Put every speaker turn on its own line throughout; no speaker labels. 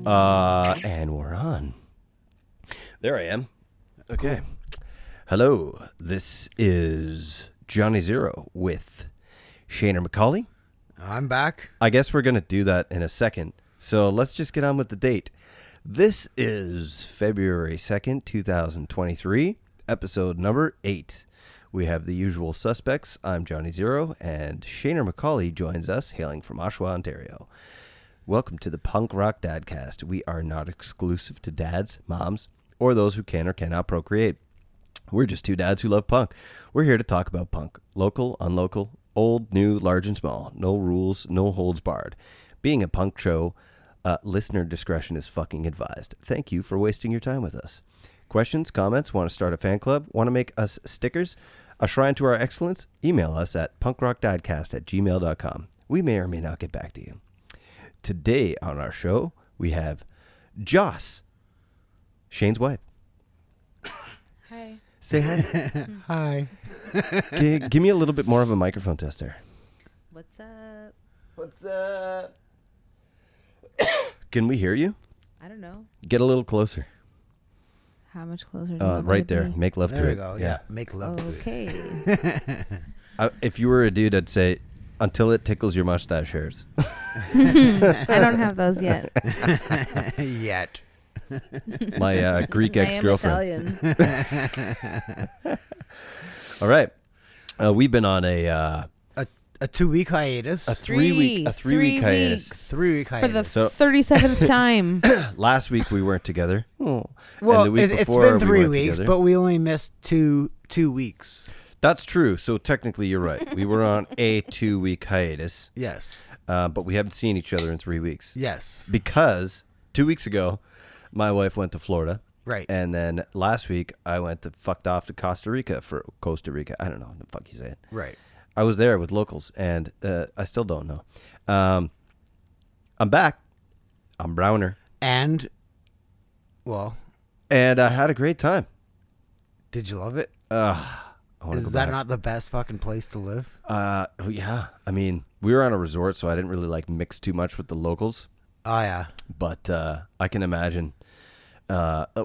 And we're on. There I am. Okay. Cool. Hello. This is Johnny Zero with Shaner McCauley.
I'm back.
I guess we're going to do that in a second. So let's just get on with the date. This is February 2nd, 2023, episode number 8. We have the usual suspects. I'm Johnny Zero, and Shaner McCauley joins us, hailing from Oshawa, Ontario. Welcome to the Punk Rock Dadcast. We are not exclusive to dads, moms, or those who can or cannot procreate. We're just two dads who love punk. We're here to talk about punk. Local, unlocal, old, new, large, and small. No rules, no holds barred. Being a punk show, listener discretion is fucking advised. Thank you for wasting your time with us. Questions, comments, want to start a fan club, want to make us stickers, a shrine to our excellence? Email us at punkrockdadcast@gmail.com. We may or may not get back to you. Today on our show, we have Joss, Shane's wife.
Hi.
Say hi.
Hi.
Give me a little bit more of a microphone test there.
What's up?
What's up? Can we hear you?
I don't know.
Get a little closer.
How much closer? Do you want me
Right
to
there.
be?
Make love
There
to
we
it.
go. Yeah. Make love to
Okay.
it.
If you were a dude, I'd say, until it tickles your mustache hairs.
I don't have those yet.
Yet.
My Greek ex-girlfriend.
I am Italian.
All right. We've been on a
2-week hiatus.
a three-week hiatus.
3-week
For the
hiatus.
37th time.
Last week we weren't together.
well,
and the week
it's
before
been
we
3
weren't
weeks,
together.
but we only missed two weeks.
That's true. So technically you're right. We were on a 2-week hiatus,
Yes.
but we haven't seen each other in 3 weeks.
Yes.
Because 2 weeks ago, my wife went to Florida.
Right.
And then last week, I fucked off to Costa Rica for Costa Rica. I don't know what the fuck you say it.
Right.
I was there with locals, and I still don't know. I'm back. I'm Browner.
And, well,
And I had a great time.
did you love it?
Is
that not the best fucking place to live?
Yeah. I mean, we were on a resort, so I didn't really mix too much with the locals.
Oh, yeah.
But I can imagine.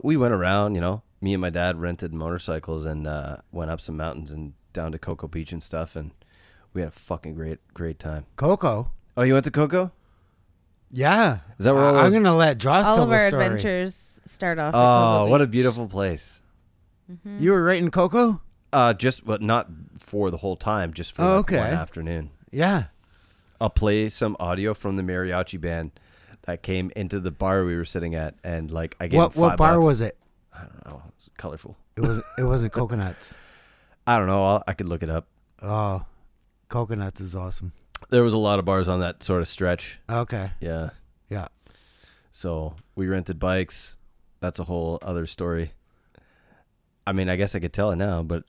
We went around, me and my dad rented motorcycles and went up some mountains and down to Cocoa Beach and stuff, and we had a fucking great time.
Coco.
Oh, you went to Cocoa?
Yeah.
Is that where all
I'm
those...
going to let Joss
All
tell
of
the
our
story.
adventures start off.
Oh, what a beautiful place.
Mm-hmm.
You were right in Coco?
Not for the whole time, just for
okay.
one afternoon.
Yeah.
I'll play some audio from the mariachi band that came into the bar we were sitting at, and I gave them $5.
What bar was it?
I don't know. It was colorful.
It wasn't Coconuts.
I don't know. I could look it up.
Oh, Coconuts is awesome.
There was a lot of bars on that sort of stretch.
Okay.
Yeah.
Yeah.
So we rented bikes. That's a whole other story. I mean, I guess I could tell it now, but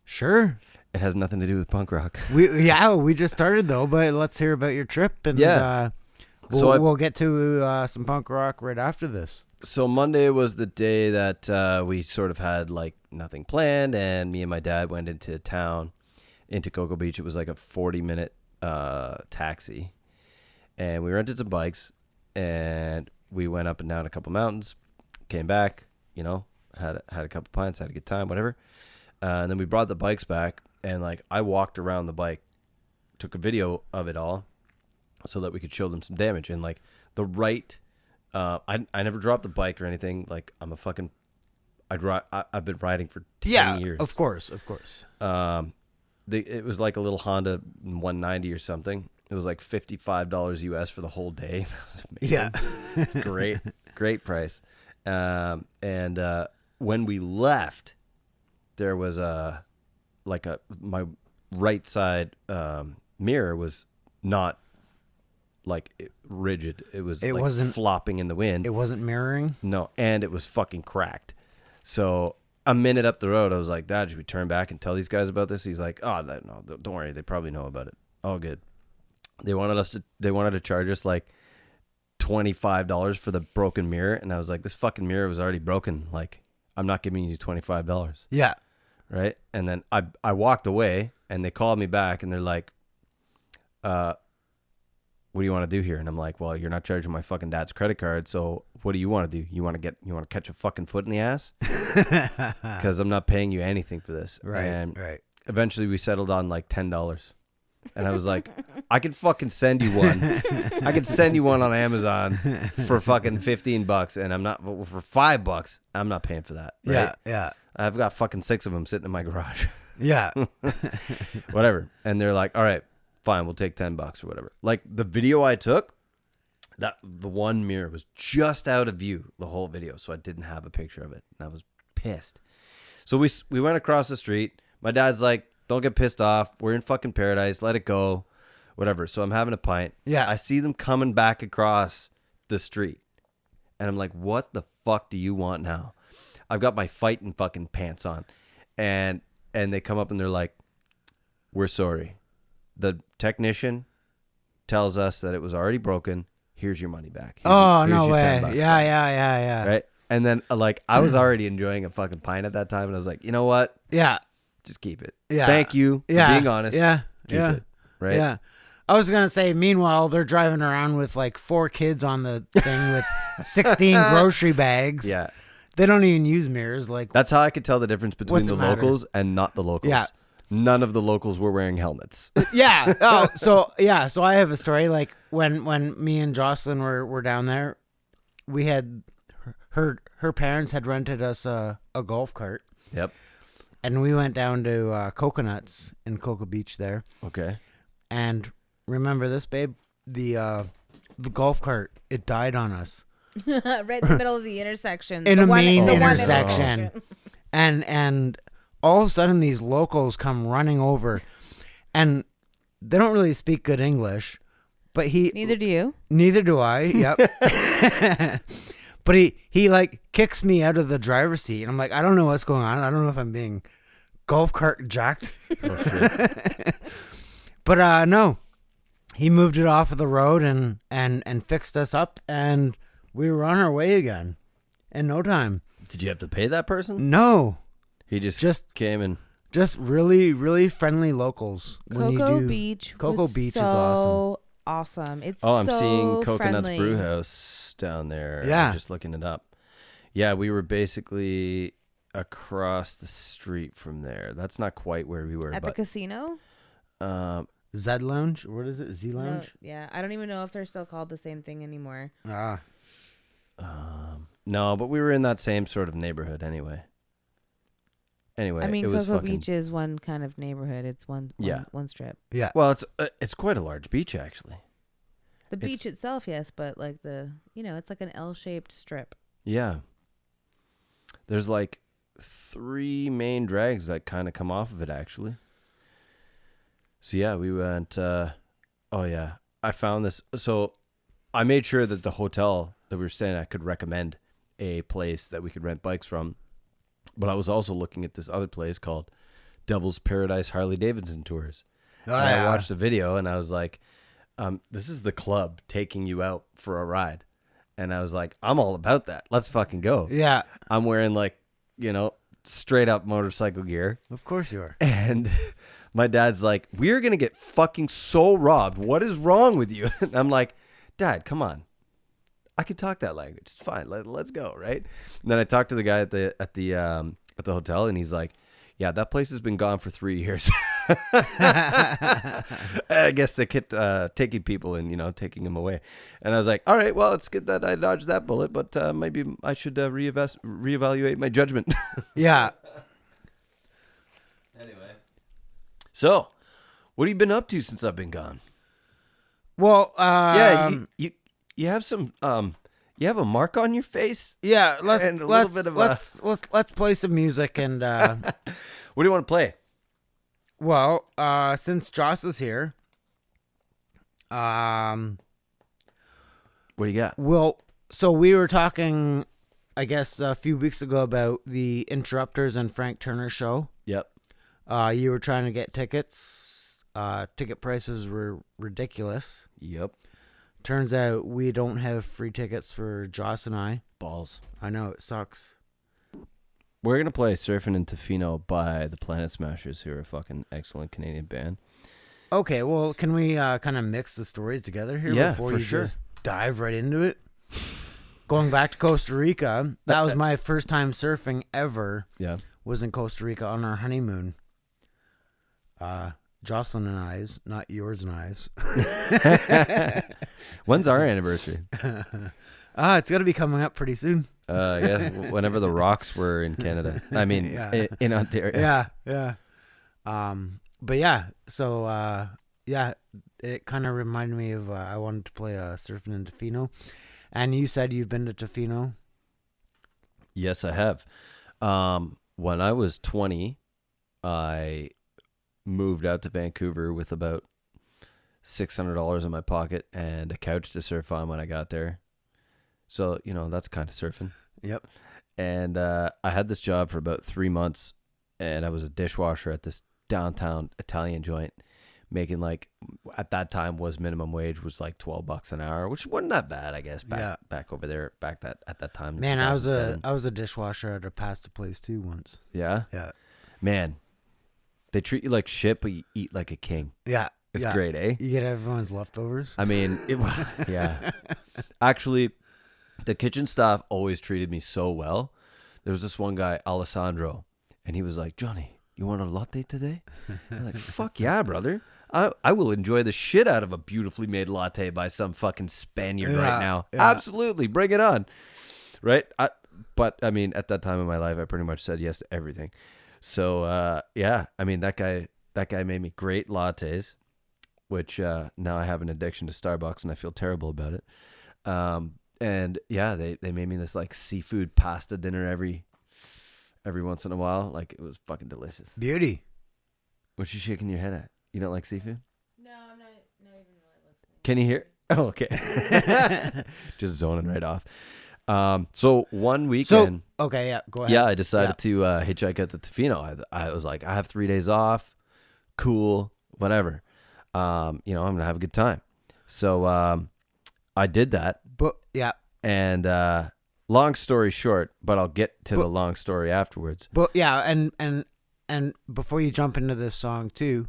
Sure.
it has nothing to do with punk rock.
We just started though, but let's hear about your trip and
Yeah.
we'll get to some punk rock right after this.
So Monday was the day that we sort of had nothing planned, and me and my dad went into town, into Cocoa Beach. It was like a 40-minute taxi, and we rented some bikes, and we went up and down a couple mountains, came back, had a couple pints, had a good time, whatever. And then we brought the bikes back, and I walked around the bike, took a video of it all, so that we could show them some damage. And the right, I never dropped the bike or anything. I've been riding for 10 years.
Of course.
It was like a little Honda 190 or something. It was like $55 US for the whole day. It was amazing.
Yeah.
It's great price. And when we left, there was my right side mirror was not rigid. It wasn't flopping in the wind.
It wasn't mirroring.
No, and it was fucking cracked. So a minute up the road, I was like, Dad, should we turn back and tell these guys about this? He's like, oh, no, don't worry. They probably know about it. All good. They wanted to charge us $25 for the broken mirror. And I was like, this fucking mirror was already broken. I'm not giving you $25.
Yeah.
Right. And then I walked away, and they called me back, and they're like, what do you want to do here? And I'm like, well, you're not charging my fucking dad's credit card, so what do you want to do? You want to catch a fucking foot in the ass? Because I'm not paying you anything for this.
Right.
And
Right.
eventually we settled on like $10. And I was like, I could fucking send you one. I could send you one on Amazon for fucking $15, and I'm not for $5. I'm not paying for that. Right?
Yeah. Yeah.
I've got fucking 6 of them sitting in my garage.
Yeah.
Whatever. And they're like, all right, fine, we'll take $10 or whatever. Like the video I took, that the one mirror was just out of view the whole video, so I didn't have a picture of it, and I was pissed. So we went across the street. My dad's like, don't get pissed off. We're in fucking paradise. Let it go. Whatever. So I'm having a pint.
Yeah.
I see them coming back across the street. And I'm like, what the fuck do you want now? I've got my fighting fucking pants on. And they come up and they're like, we're sorry. The technician tells us that it was already broken. Here's your money back.
Oh,
Here's
no
your
way.
$10
Yeah.
back.
Yeah.
Right? And then like I was already enjoying a fucking pint at that time. And I was like, you know what?
Yeah.
Just keep it.
Yeah.
Thank you for being honest.
Yeah.
Keep
Yeah.
it. Right?
Yeah. I was going to say, meanwhile, they're driving around with like 4 kids on the thing with 16 grocery bags.
Yeah.
They don't even use mirrors. Like,
That's how I could tell the difference between
What's
the
it matter?
locals and not the locals.
Yeah.
None of the locals were wearing helmets.
yeah. Oh, so I have a story. Like when me and Jocelyn were down there, we had her parents had rented us a golf cart.
Yep.
And we went down to Coconuts in Cocoa Beach there.
Okay.
And remember this, babe? The golf cart, it died on us.
Right in the middle of the intersection.
In
The
a
one-
main
the one
intersection. And all of a sudden these locals come running over, and they don't really speak good English, but
Neither do you.
neither do I. Yep. But he like kicks me out of the driver's seat, and I'm like, I don't know what's going on. I don't know if I'm being golf cart jacked.
Oh, shit.
But no, he moved it off of the road and fixed us up, and we were on our way again in no time.
Did you have to pay that person?
No,
He just came and...
just really, really friendly locals. When
Cocoa
you do,
Beach.
Cocoa
was
Beach
so
is awesome.
Awesome. It's
Oh, I'm
so
seeing Coconuts
friendly.
Brew House down there.
Yeah.
I'm just looking it up. Yeah, we were basically across the street from there. That's not quite where we were,
At the
but
casino?
Z Lounge? What is it? Z
No,
Lounge?
yeah. I don't even know if they're still called the same thing anymore.
no, but we were in that same sort of neighborhood anyway. Anyway,
I mean,
it was
Cocoa
fucking...
Beach is one kind of neighborhood. It's one strip.
Yeah.
Well, it's quite a large beach, actually.
The beach itself, yes, but like it's like an L-shaped strip.
Yeah. There's like 3 main drags that kind of come off of it, actually. So yeah, we went, oh yeah, I found this. So I made sure that the hotel that we were staying at could recommend a place that we could rent bikes from. But I was also looking at this other place called Devil's Paradise Harley Davidson Tours.
Oh,
And I
yeah.
watched the video and I was like, this is the club taking you out for a ride. And I was like, I'm all about that. Let's fucking go.
Yeah.
I'm wearing like, straight up motorcycle gear.
Of course you are.
And my dad's like, we're going to get fucking so robbed. What is wrong with you? And I'm like, Dad, come on. I can talk that language. It's fine. Let's go. Right. And then I talked to the guy at the hotel and he's like, yeah, that place has been gone for 3 years. I guess they kept taking people and, taking them away. And I was like, all right, well, it's good that I dodged that bullet, but maybe I should reevaluate my judgment.
Yeah.
Anyway. So, what have you been up to since I've been gone?
Well,
Yeah, you have some you have a mark on your face.
yeah. Let's
and a little bit of a-
let's play some music and
What do you want to play?
well, since Joss is here,
What do you got?
so we were talking, I guess, a few weeks ago about the Interrupters and Frank Turner show.
Yep.
You were trying to get tickets. Ticket prices were ridiculous.
Yep.
Turns out we don't have free tickets for Joss and I.
Balls.
I know, it sucks.
We're gonna play "Surfing in Tofino" by the Planet Smashers, who are a fucking excellent Canadian band.
Okay, well, can we kind of mix the stories together here
Yeah,
before
for
you
sure.
just dive right into it? Going back to Costa Rica, that was my first time surfing ever.
Yeah.
Was in Costa Rica on our honeymoon. Jocelyn and I's, not yours and I's.
When's our anniversary?
It's got to be coming up pretty soon.
Yeah, whenever the Rocks were in Canada. I mean,
Yeah.
in Ontario.
Yeah. But yeah, so yeah, it kind of reminded me of I wanted to play surfing in Tofino, and you said you've been to Tofino.
Yes, I have. When I was 20, I moved out to Vancouver with about $600 in my pocket and a couch to surf on when I got there. So, that's kind of surfing.
Yep.
And I had this job for about 3 months, and I was a dishwasher at this downtown Italian joint, making at that time was minimum wage was like $12 an hour, which wasn't that bad, I guess. Back over there, at that time. in
Man, I was
2007.
a dishwasher at a pasta place too once.
Yeah.
Yeah.
Man, they treat you like shit, but you eat like a king.
Yeah.
It's
yeah.
great, eh?
You get everyone's leftovers.
I mean, yeah. Actually, the kitchen staff always treated me so well. There was this one guy, Alessandro, and he was like, "Johnny, you want a latte today?" I'm like, "Fuck yeah, brother. I will enjoy the shit out of a beautifully made latte by some fucking Spaniard right now.
Yeah.
Absolutely, bring it on." Right? But I mean, at that time in my life, I pretty much said yes to everything. So yeah, I mean, that guy made me great lattes, which now I have an addiction to Starbucks and I feel terrible about it. And yeah, they made me this like seafood pasta dinner every once in a while. Like, it was fucking delicious.
Beauty.
What you shaking your head at? You don't like seafood?
No, I'm not even really listening.
Can you hear? Oh, okay. Just zoning right off. So one weekend.
Okay, yeah, go ahead.
Yeah, I decided to hitchhike out to Tofino. I was like, I have 3 days off. Cool, whatever. I'm gonna have a good time. So I did that.
But yeah.
And long story short, but I'll get to the long story afterwards.
But yeah, and before you jump into this song too,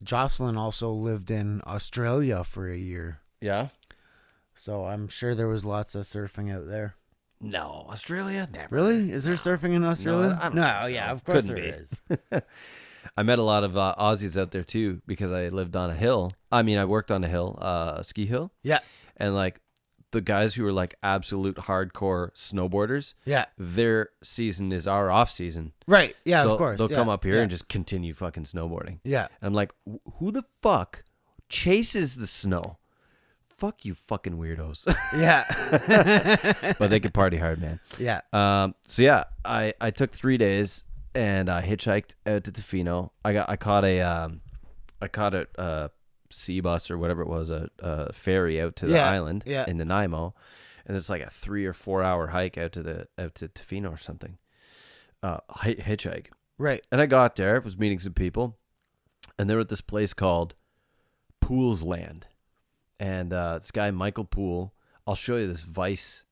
Jocelyn also lived in Australia for a year.
Yeah.
So I'm sure there was lots of surfing out there.
No, Australia? Never.
Really? Is there surfing in Australia?
I don't think so.
Yeah, of course
Couldn't
there
be.
is.
I met a lot of Aussies out there too because I lived on a hill. I mean, I worked on a hill, a ski hill.
Yeah.
And like the guys who are like absolute hardcore snowboarders,
Yeah.
their season is our off season.
Right. Yeah,
So
of course.
they'll
Yeah.
come up here
Yeah.
and just continue fucking snowboarding.
Yeah.
And I'm like, who the fuck chases the snow? Fuck you fucking weirdos.
Yeah.
But they could party hard, man.
Yeah.
So yeah, I took 3 days and I hitchhiked out to Tofino. I caught a sea bus or whatever it was, a ferry out to the island in Nanaimo, and it's like a 3 or 4 hour hike out to Tofino or something. Hitchhike.
Right.
And I got there, was meeting some people, and they were at this place called Pool's Land. And this guy, Michael Poole, I'll show you this Vice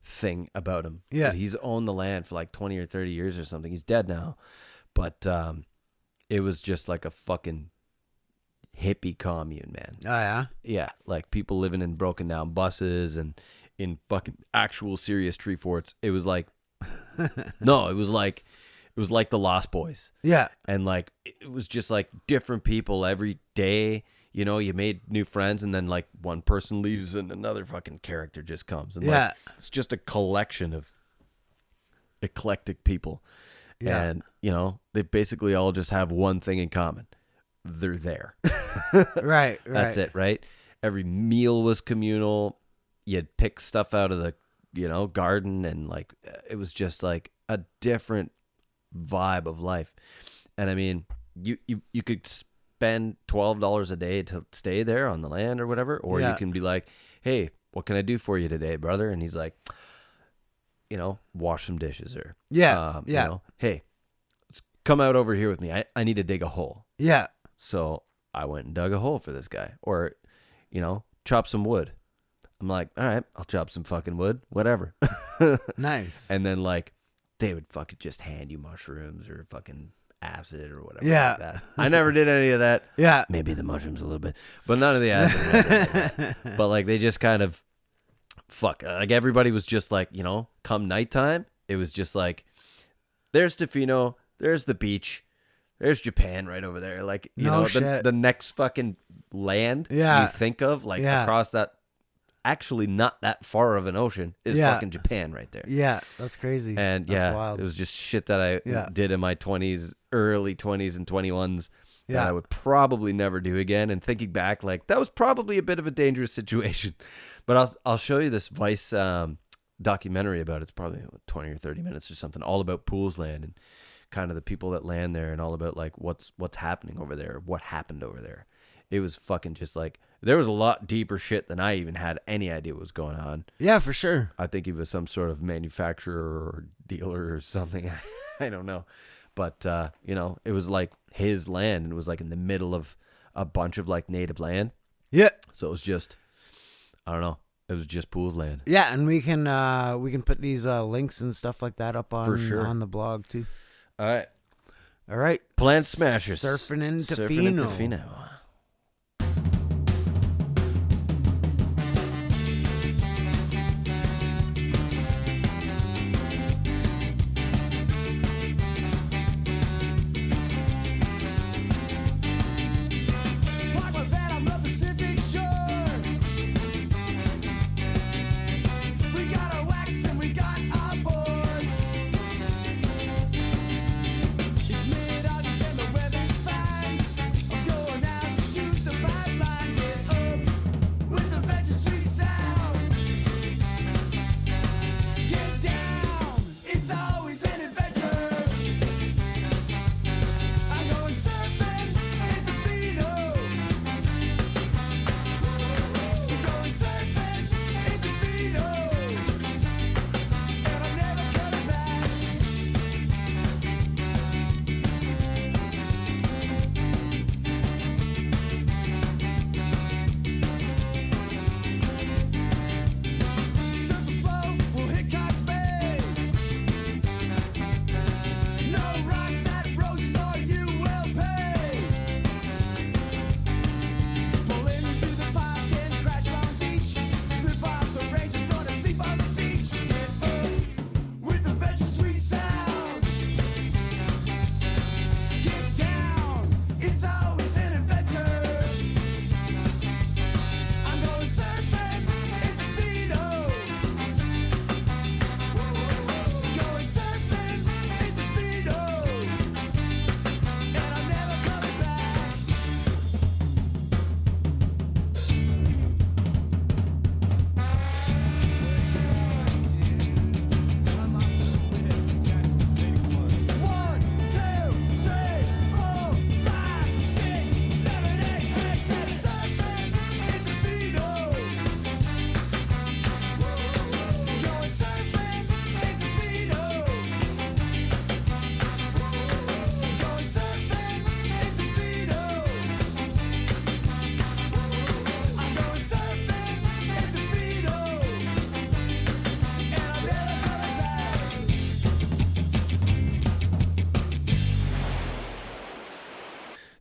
thing about him.
Yeah.
But he's owned the land for like 20 or 30 years or something. He's dead now. But it was just like a fucking hippie commune, man.
Oh, yeah?
Yeah, like people living in broken down buses and in fucking actual serious tree forts. It was like, no, it was like the Lost Boys.
Yeah.
And like, it was just like different people every day. You know, you made new friends and then like one person leaves and another fucking character just comes. And like, it's just a collection of eclectic people.
Yeah.
And, they basically all just have one thing in common. They're there.
Right.
That's it, right? Every meal was communal. You'd pick stuff out of the, garden, and like, it was just like a different vibe of life. And I mean, you could spend $12 a day to stay there on the land or whatever, or you can be like, "Hey, what can I do for you today, brother?" And he's like, wash some dishes, or hey, let's come out over here with me. I need to dig a hole.
Yeah.
So I went and dug a hole for this guy, or chop some wood. I'm like, all right, I'll chop some fucking wood, whatever.
Nice.
And then like they would fucking just hand you mushrooms or fucking acid or whatever.
Yeah.
Like that. I never did any of that.
Yeah.
Maybe the mushrooms a little bit, but none of the acid. But like they just kind of like everybody was just like, you know, come nighttime, it was just like, there's Tofino, there's the beach, there's Japan right over there. Like, you know, the next fucking land you think of, like across that, actually not that far of an ocean, is fucking Japan right there.
Yeah, that's crazy.
And
that's wild.
It was just shit that I did in my 20s, early 20s and 21s that I would probably never do again. And thinking back, like, that was probably a bit of a dangerous situation. But I'll show you this Vice documentary about it. It's probably 20 or 30 minutes or something, all about Pools Land and kind of the people that land there and all about like what's happening over there, what happened over there. It was fucking just like, there was a lot deeper shit than I even had any idea what was going on.
Yeah, for sure.
I think he was some sort of manufacturer or dealer or something. I don't know. But, you know, it was like his land, and it was like in the middle of a bunch of like native land.
Yeah.
So it was just, I don't know. It was just Pools Land.
Yeah, and we can put these links and stuff like that up on
For sure.
on the blog too.
All right.
Plant
Smashers.
Surfing in Tofino.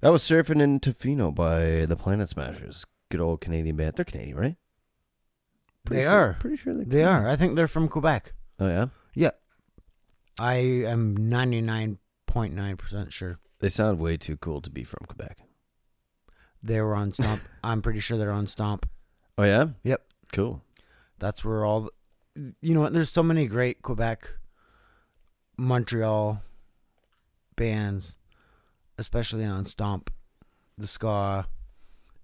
That was Surfing in Tofino by the Planet Smashers. Good old Canadian band. They're Canadian, right?
They are.
Pretty sure
they are. I think they're from Quebec.
Oh, yeah?
Yeah. I am 99.9% sure.
They sound way too cool to be from Quebec.
They were on Stomp. I'm pretty sure they're on Stomp.
Oh, yeah?
Yep.
Cool.
That's where all... You know what? There's so many great Quebec, Montreal bands, especially on Stomp, the ska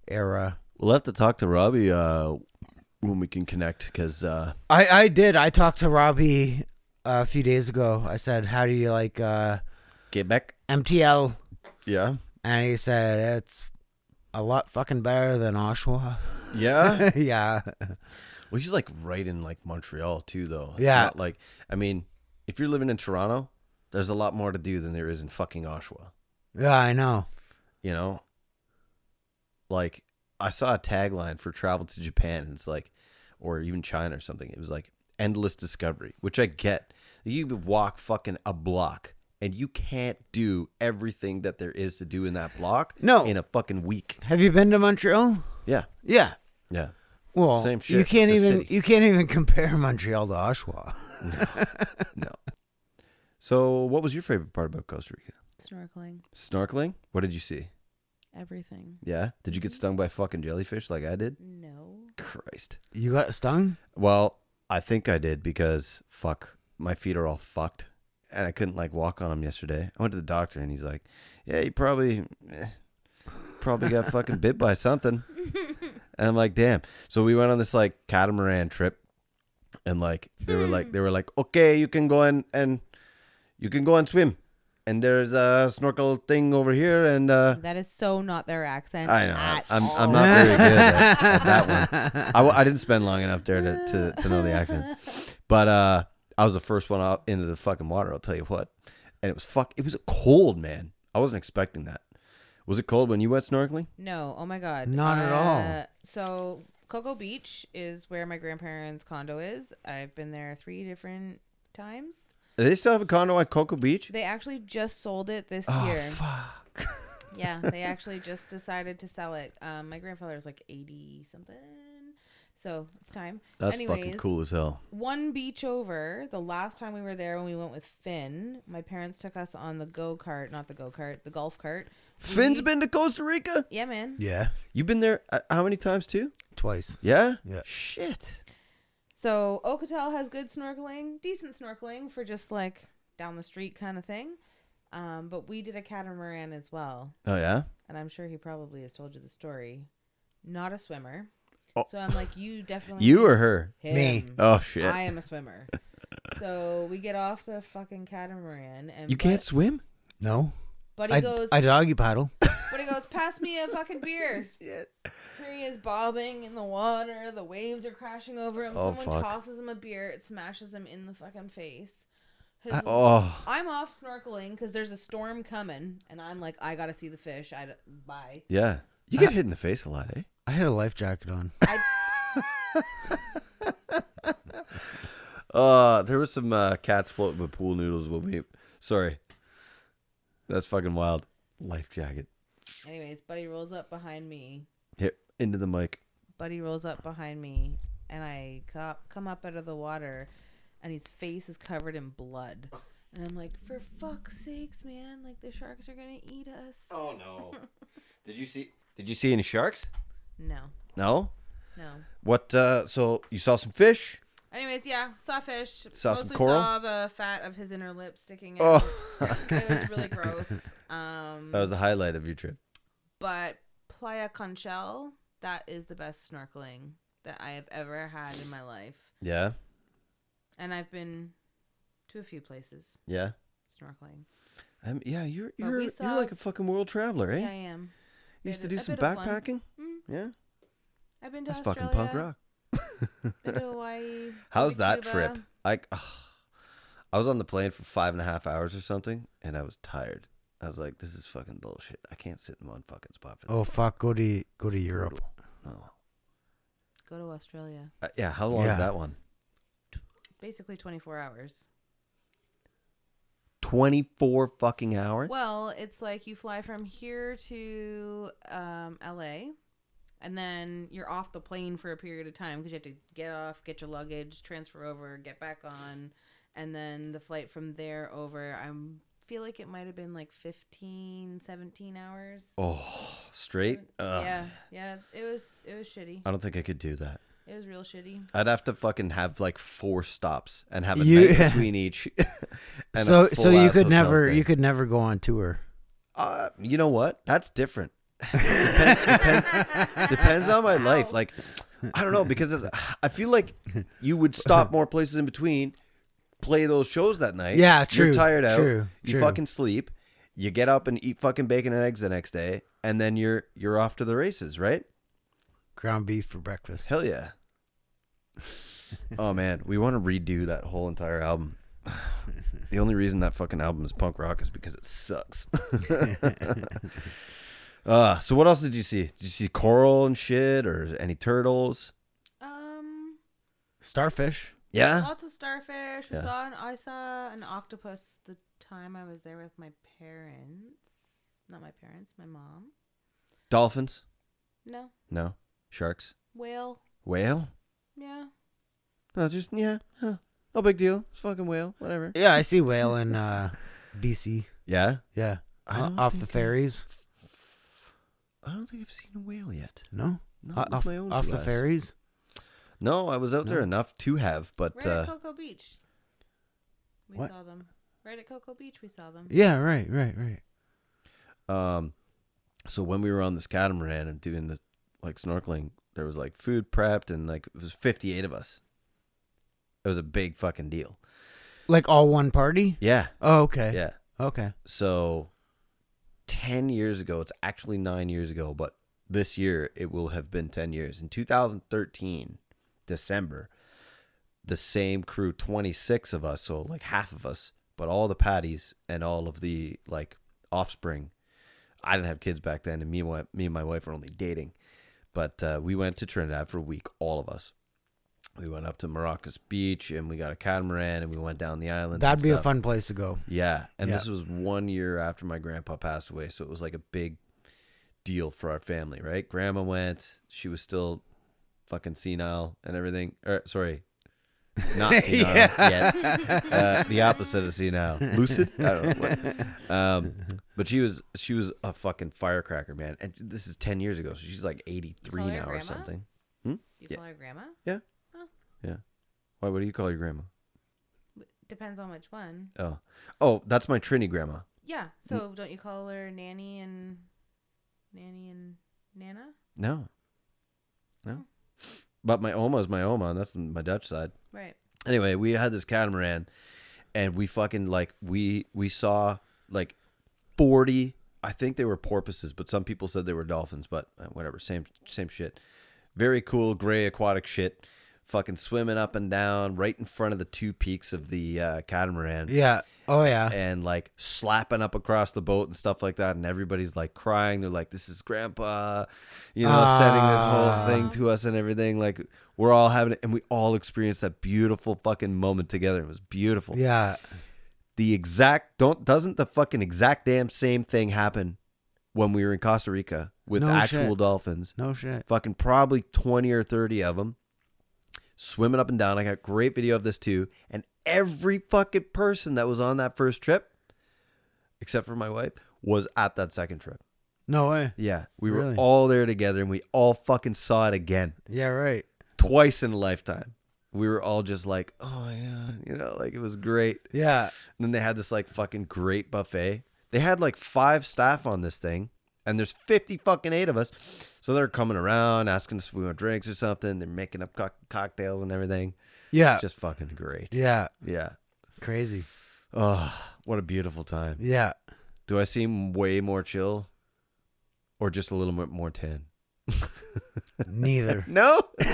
era.
We'll have to talk to Robbie when we can connect, because...
I did. I talked to Robbie a few days ago. I said, how do you like...
Quebec?
MTL.
Yeah.
And he said, it's a lot fucking better than Oshawa.
Yeah?
Yeah.
Well, he's like right in like Montreal too, though. It's
yeah.
not like, I mean, if you're living in Toronto, there's a lot more to do than there is in fucking Oshawa.
Yeah, I know.
You know? Like, I saw a tagline for travel to Japan, and it's like, or even China or something. It was like, endless discovery, which I get. You could walk fucking a block and you can't do everything that there is to do in that block
No.
in a fucking week.
Have you been to Montreal?
Yeah.
Yeah.
Yeah.
Well,
Same shit.
You can't
It's a
even
city.
you can't even compare Montreal to Oshawa.
No. So, what was your favorite part about Costa Rica?
Snorkeling.
Snorkeling? What did you see?
Everything.
Yeah? Did you get stung by fucking jellyfish like I did?
No.
Christ.
You got stung?
Well, I think I did because, my feet are all fucked. And I couldn't, walk on them yesterday. I went to the doctor, and he's like, yeah, you probably got fucking bit by something. And I'm like, damn. So we went on this, catamaran trip. And, they were like, okay, you can go and swim. And there's a snorkel thing over here, and
That is so not their accent.
I know.
at
I'm
all.
not very good at that one. I didn't spend long enough there to know the accent. But I was the first one out into the fucking water, I'll tell you what. And it was cold, man. I wasn't expecting that. Was it cold when you went snorkeling?
No. Oh my God.
Not at all.
So Cocoa Beach is where my grandparents' condo is. I've been there 3 different times.
Do they still have a condo at Cocoa Beach?
They actually just sold it this
Oh,
year.
fuck.
Yeah, they actually just decided to sell it. My grandfather's 80 something. So it's time.
That's
Anyways,
fucking cool as hell.
one beach over, the last time we were there when we went with Finn, my parents took us on the golf cart.
Finn's been to Costa Rica?
Yeah, man.
Yeah.
You've been there how many times too?
Twice.
Yeah?
Yeah.
Shit.
So Ocotel has good snorkeling, decent snorkeling for just down the street kind of thing. But we did a catamaran as well.
Oh, yeah?
And I'm sure he probably has told you the story. Not a swimmer.
Oh.
So I'm like, you definitely.
You or her?
him.
Me.
Oh, shit.
I am a swimmer. So we get off the fucking catamaran and
You can't swim?
No.
Buddy goes,
I doggy paddle.
pass me a fucking beer.
Shit.
Here he is bobbing in the water. The waves are crashing over him.
Oh,
Someone
fuck.
tosses him a beer. It smashes him in the fucking face.
Oh.
I'm off snorkeling because there's a storm coming. And I'm like, I got to see the fish. Bye.
Yeah. You get hit in the face a lot, eh?
I had a life jacket on.
There was some cats floating with pool noodles with me. Sorry. That's fucking wild. Life jacket.
Anyways, Buddy rolls up behind me.
Hit into the mic.
Buddy rolls up behind me. And I come up out of the water. And his face is covered in blood. And I'm like, for fuck's sakes, man. The sharks are going to eat us.
Oh, no. Did you see any sharks?
No.
No?
No.
What, so you saw some fish?
Anyways, yeah, saw fish.
Saw some
Mostly
coral?
Saw the fat of his inner lip sticking out.
Oh.
It was really gross.
That was the highlight of your trip.
But Playa Conchel, that is the best snorkeling that I have ever had in my life.
Yeah?
And I've been to a few places
Yeah?
snorkeling.
Yeah, you're
we saw-
like a fucking world traveler, eh?
Yeah, I am.
You used to
Bit-
do
a
some
bit of fun.
backpacking?
Mm,
Yeah?
I've been to
That's
Australia.
fucking punk rock.
Been to Hawaii.
How's
been to
that
Cuba.
trip? I was on the plane for 5.5 hours or something, and I was tired. I was like, this is fucking bullshit. I can't sit in one fucking spot for this.
Oh fuck! Go to Europe.
No.
Go to Australia.
Yeah, how long is
Yeah.
that one?
Basically 24 hours.
24 fucking hours?
Well, it's you fly from here to LA, and then you're off the plane for a period of time because you have to get off, get your luggage, transfer over, get back on, and then the flight from there over. I feel like it might have been 15, 17 hours.
Oh, straight?
Yeah, it was shitty.
I don't think I could do that.
It was real shitty.
I'd have to fucking have 4 stops and have a
You-
night between each. and
So
a
so you
full-ass
could
hotel
never
stay.
you could never go on tour.
You know what? That's different. Depends on my life. I don't know, because I feel like you would stop more places in between, play those shows that night.
Yeah, true.
You're tired out.
True.
You fucking sleep. You get up and eat fucking bacon and eggs the next day, and then you're off to the races, right?
Ground beef for breakfast.
Hell yeah. Oh man, we want to redo that whole entire album. The only reason that fucking album is punk rock is because it sucks. So what else did you see? Did you see coral and shit, or any turtles?
Starfish.
Yeah.
Lots of starfish.
Yeah.
I saw an octopus time I was there with my parents. Not my parents, my mom.
Dolphins?
No.
No. Sharks?
Whale.
Whale?
Yeah.
No, just, yeah. Huh. No big deal. It's fucking whale. Whatever.
Yeah, I see whale in BC.
Yeah?
Yeah.
I don't
Off the
think
ferries.
I don't think I've seen a whale yet.
No?
Not with
Off,
my own
off
two
the
eyes.
ferries?
No, I was out there enough to have, but
Right at Cocoa Beach. We
What?
saw them. Right at Cocoa Beach, we saw them.
Yeah, right.
so when we were on this catamaran and doing the like snorkeling, there was like food prepped and like it was 58 of us. It was a big fucking deal.
Like all one party?
Yeah.
Oh, okay.
Yeah.
Okay.
So 10 years ago, it's actually 9 years ago, but this year it will have been 10 years. In 2013, December, the same crew, 26 of us, so like half of us, but all the patties and all of the like offspring. I didn't have kids back then, and me and my wife were only dating. But we went to Trinidad for a week, all of us. We went up to Maracas Beach, and we got a catamaran, and we went down the island.
That'd be a fun place to go.
Yeah, and
Yeah.
this was 1 year after my grandpa passed away, so it was like a big deal for our family, right? Grandma went; she was still fucking senile and everything. Sorry, not senile yet. The opposite of senile, lucid. I don't know. But she was a fucking firecracker, man. And this is 10 years ago, so she's like 83
Call her
now or
grandma?
something.
You
Yeah.
call her grandma?
Yeah.
Oh.
Yeah. Why? What do you call your grandma?
Depends on which one.
Oh, that's my Trini grandma.
Yeah. So don't you call her Nanny and Nana?
No. But my Oma is my Oma, and that's my Dutch side.
Right.
Anyway, we had this catamaran, and we fucking like we saw like 40. I think they were porpoises, but some people said they were dolphins. But whatever, same shit. Very cool gray aquatic shit. Fucking swimming up and down right in front of the two peaks of the catamaran.
Yeah. Oh, yeah.
And like slapping up across the boat and stuff like that, and everybody's like crying. They're like, "This is Grandpa," sending this whole thing to us and everything. Like we're all having it, and we all experienced that beautiful fucking moment together. It was beautiful.
Yeah.
Doesn't the fucking exact damn same thing happen when we were in Costa Rica with
No
actual
shit.
dolphins?
No shit.
Fucking probably 20 or 30 of them swimming up and down. I got great video of this too. And every fucking person that was on that first trip, except for my wife, was at that second trip.
No way.
Yeah. We were
Really?
all there together, and we all fucking saw it again.
Yeah, right.
Twice in a lifetime. We were all just like, oh yeah, like it was great.
Yeah.
And then they had this like fucking great buffet. They had like 5 staff on this thing, and there's 50 fucking 8 of us. So they're coming around asking us if we want drinks or something. They're making up cocktails and everything.
Yeah.
Just fucking great.
Yeah.
Yeah.
Crazy.
Oh, what a beautiful time.
Yeah.
Do I seem way more chill or just a little bit more tan?
Neither.
No?
You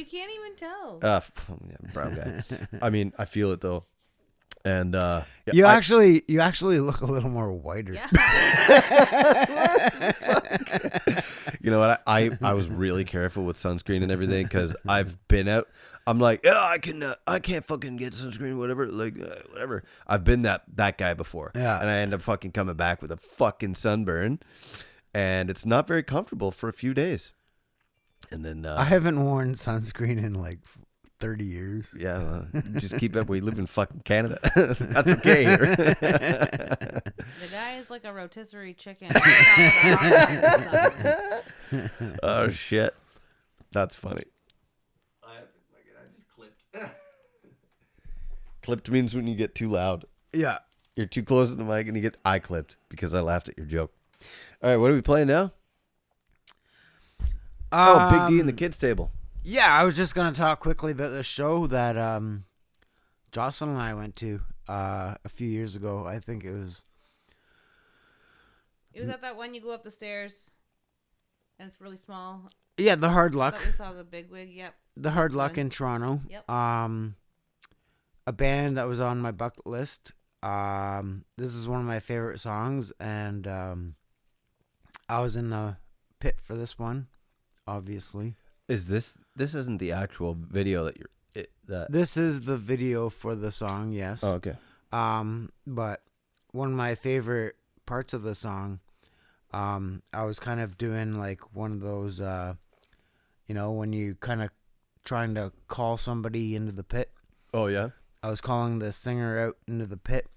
can't even tell.
Yeah, brown guy. I mean, I feel it though. And yeah,
You actually look a little more whiter.
Yeah.
you know what? I was really careful with sunscreen and everything because I've been out. I'm like, I can't fucking get sunscreen, whatever. Like, whatever. I've been that guy before.
Yeah.
And I end up fucking coming back with a fucking sunburn, and it's not very comfortable for a few days. And then
I haven't worn sunscreen in like 30 years.
yeah, just keep up. We live in fucking Canada. That's okay here.
The guy is like a rotisserie chicken.
Oh shit, that's funny. I just clipped. Clipped means when you get too loud.
Yeah.
You're too close to the mic and you get eye clipped because I laughed at your joke. All right, what are we playing now? Oh, Big D and the kids table.
Yeah, I was just gonna talk quickly about the show that Jocelyn and I went to a few years ago. I think it was.
It was at that one you go up the stairs, and it's really small.
Yeah, the Hard
I
Luck.
thought we saw the big wig. Yep.
The Hard
That's
Luck
one.
in Toronto.
Yep.
A band that was on my bucket list. This is one of my favorite songs, and I was in the pit for this one, obviously.
Is this isn't the actual video that you're that?
This is the video for the song, yes.
Oh, okay.
But one of my favorite parts of the song, I was kind of doing like one of those, when you kind of trying to call somebody into the pit.
Oh, yeah?
I was calling the singer out into the pit,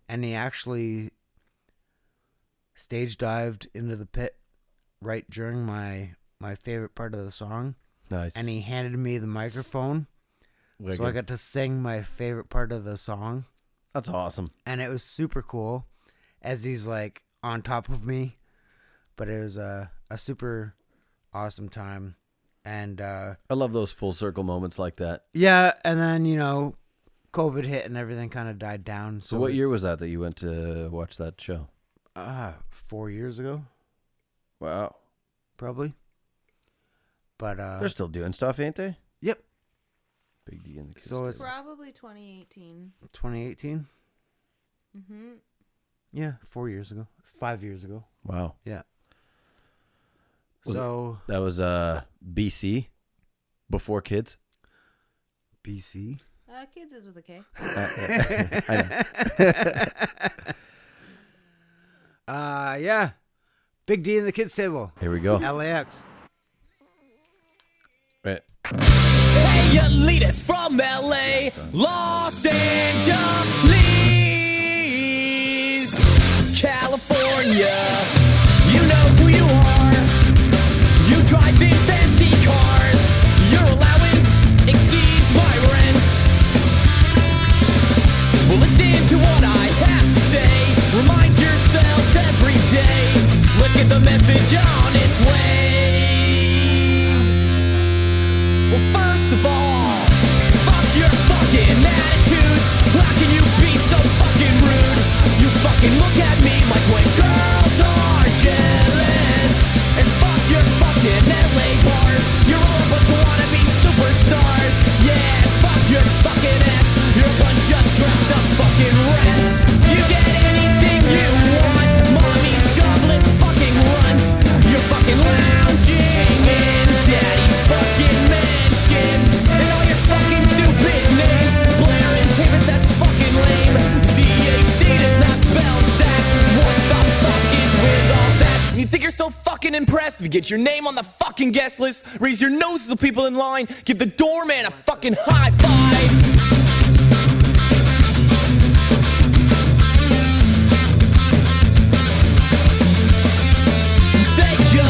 and he actually stage dived into the pit right during my favorite part of the song.
Nice.
And he handed me the microphone.
Wicked.
So I got to sing my favorite part of the song.
That's awesome.
And it was super cool as he's like on top of me. But it was a super awesome time. And
I love those full circle moments like that.
yeah, and then, COVID hit and everything kind of died down.
So what year was that you went to watch that show?
4 years ago,
Wow.
probably. But
They're still doing stuff, ain't they?
yep,
Big D and the Kids.
So it's-
Probably 2018.
2018.
Mm-hmm.
Yeah, 4 years ago. 5 years ago.
Wow.
Yeah.
Was
So
That was BC, before Kids.
BC.
Kids is with a K.
I know.
Yeah. Big D in the kids table.
Here we go.
LAX.
Right.
Hey, elitists from LA, Los Angeles, California. You know who you are. You drive in fancy cars. Your allowance exceeds my rent. Well, listen to what I have to say. Remind yourselves every day. Look at the message on its way. Well, first of all, fuck your fucking attitudes. How can you be so fucking rude? You fucking look at me like when girls are jealous. And fuck your fucking LA bars. You're all a bunch of wannabe superstars. Yeah, fuck your fucking ass. You're a bunch of dressed up fucking rats. You get anything you want. Mommy's jobless fucking runs. You're fucking lounging in daddy's fucking mansion. And all your fucking stupid names. Blair and Tavis, that's fucking lame. ZAC does not spell sack. What the fuck is with all that? You think you're so fucking impressive? Get your name on the fucking guest list. Raise your nose to the people in line. Give the doorman a fucking high five. They go.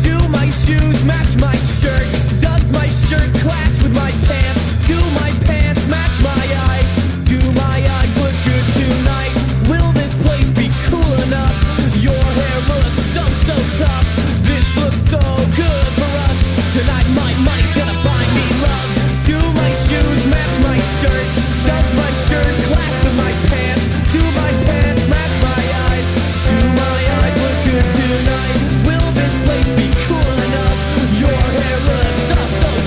Do my shoes match my shirt? Does my shirt clash with my pants? Do my pants match my eyes? Do my eyes look good tonight? Will this place be cool enough? Your hair looks so tough. This looks so good for us. Tonight my money's gonna buy me love. Do my shoes match my shirt? Does my shirt clash with my pants? Do my pants match my eyes? Do my eyes look good tonight? Will this place be cool enough? Your hair looks so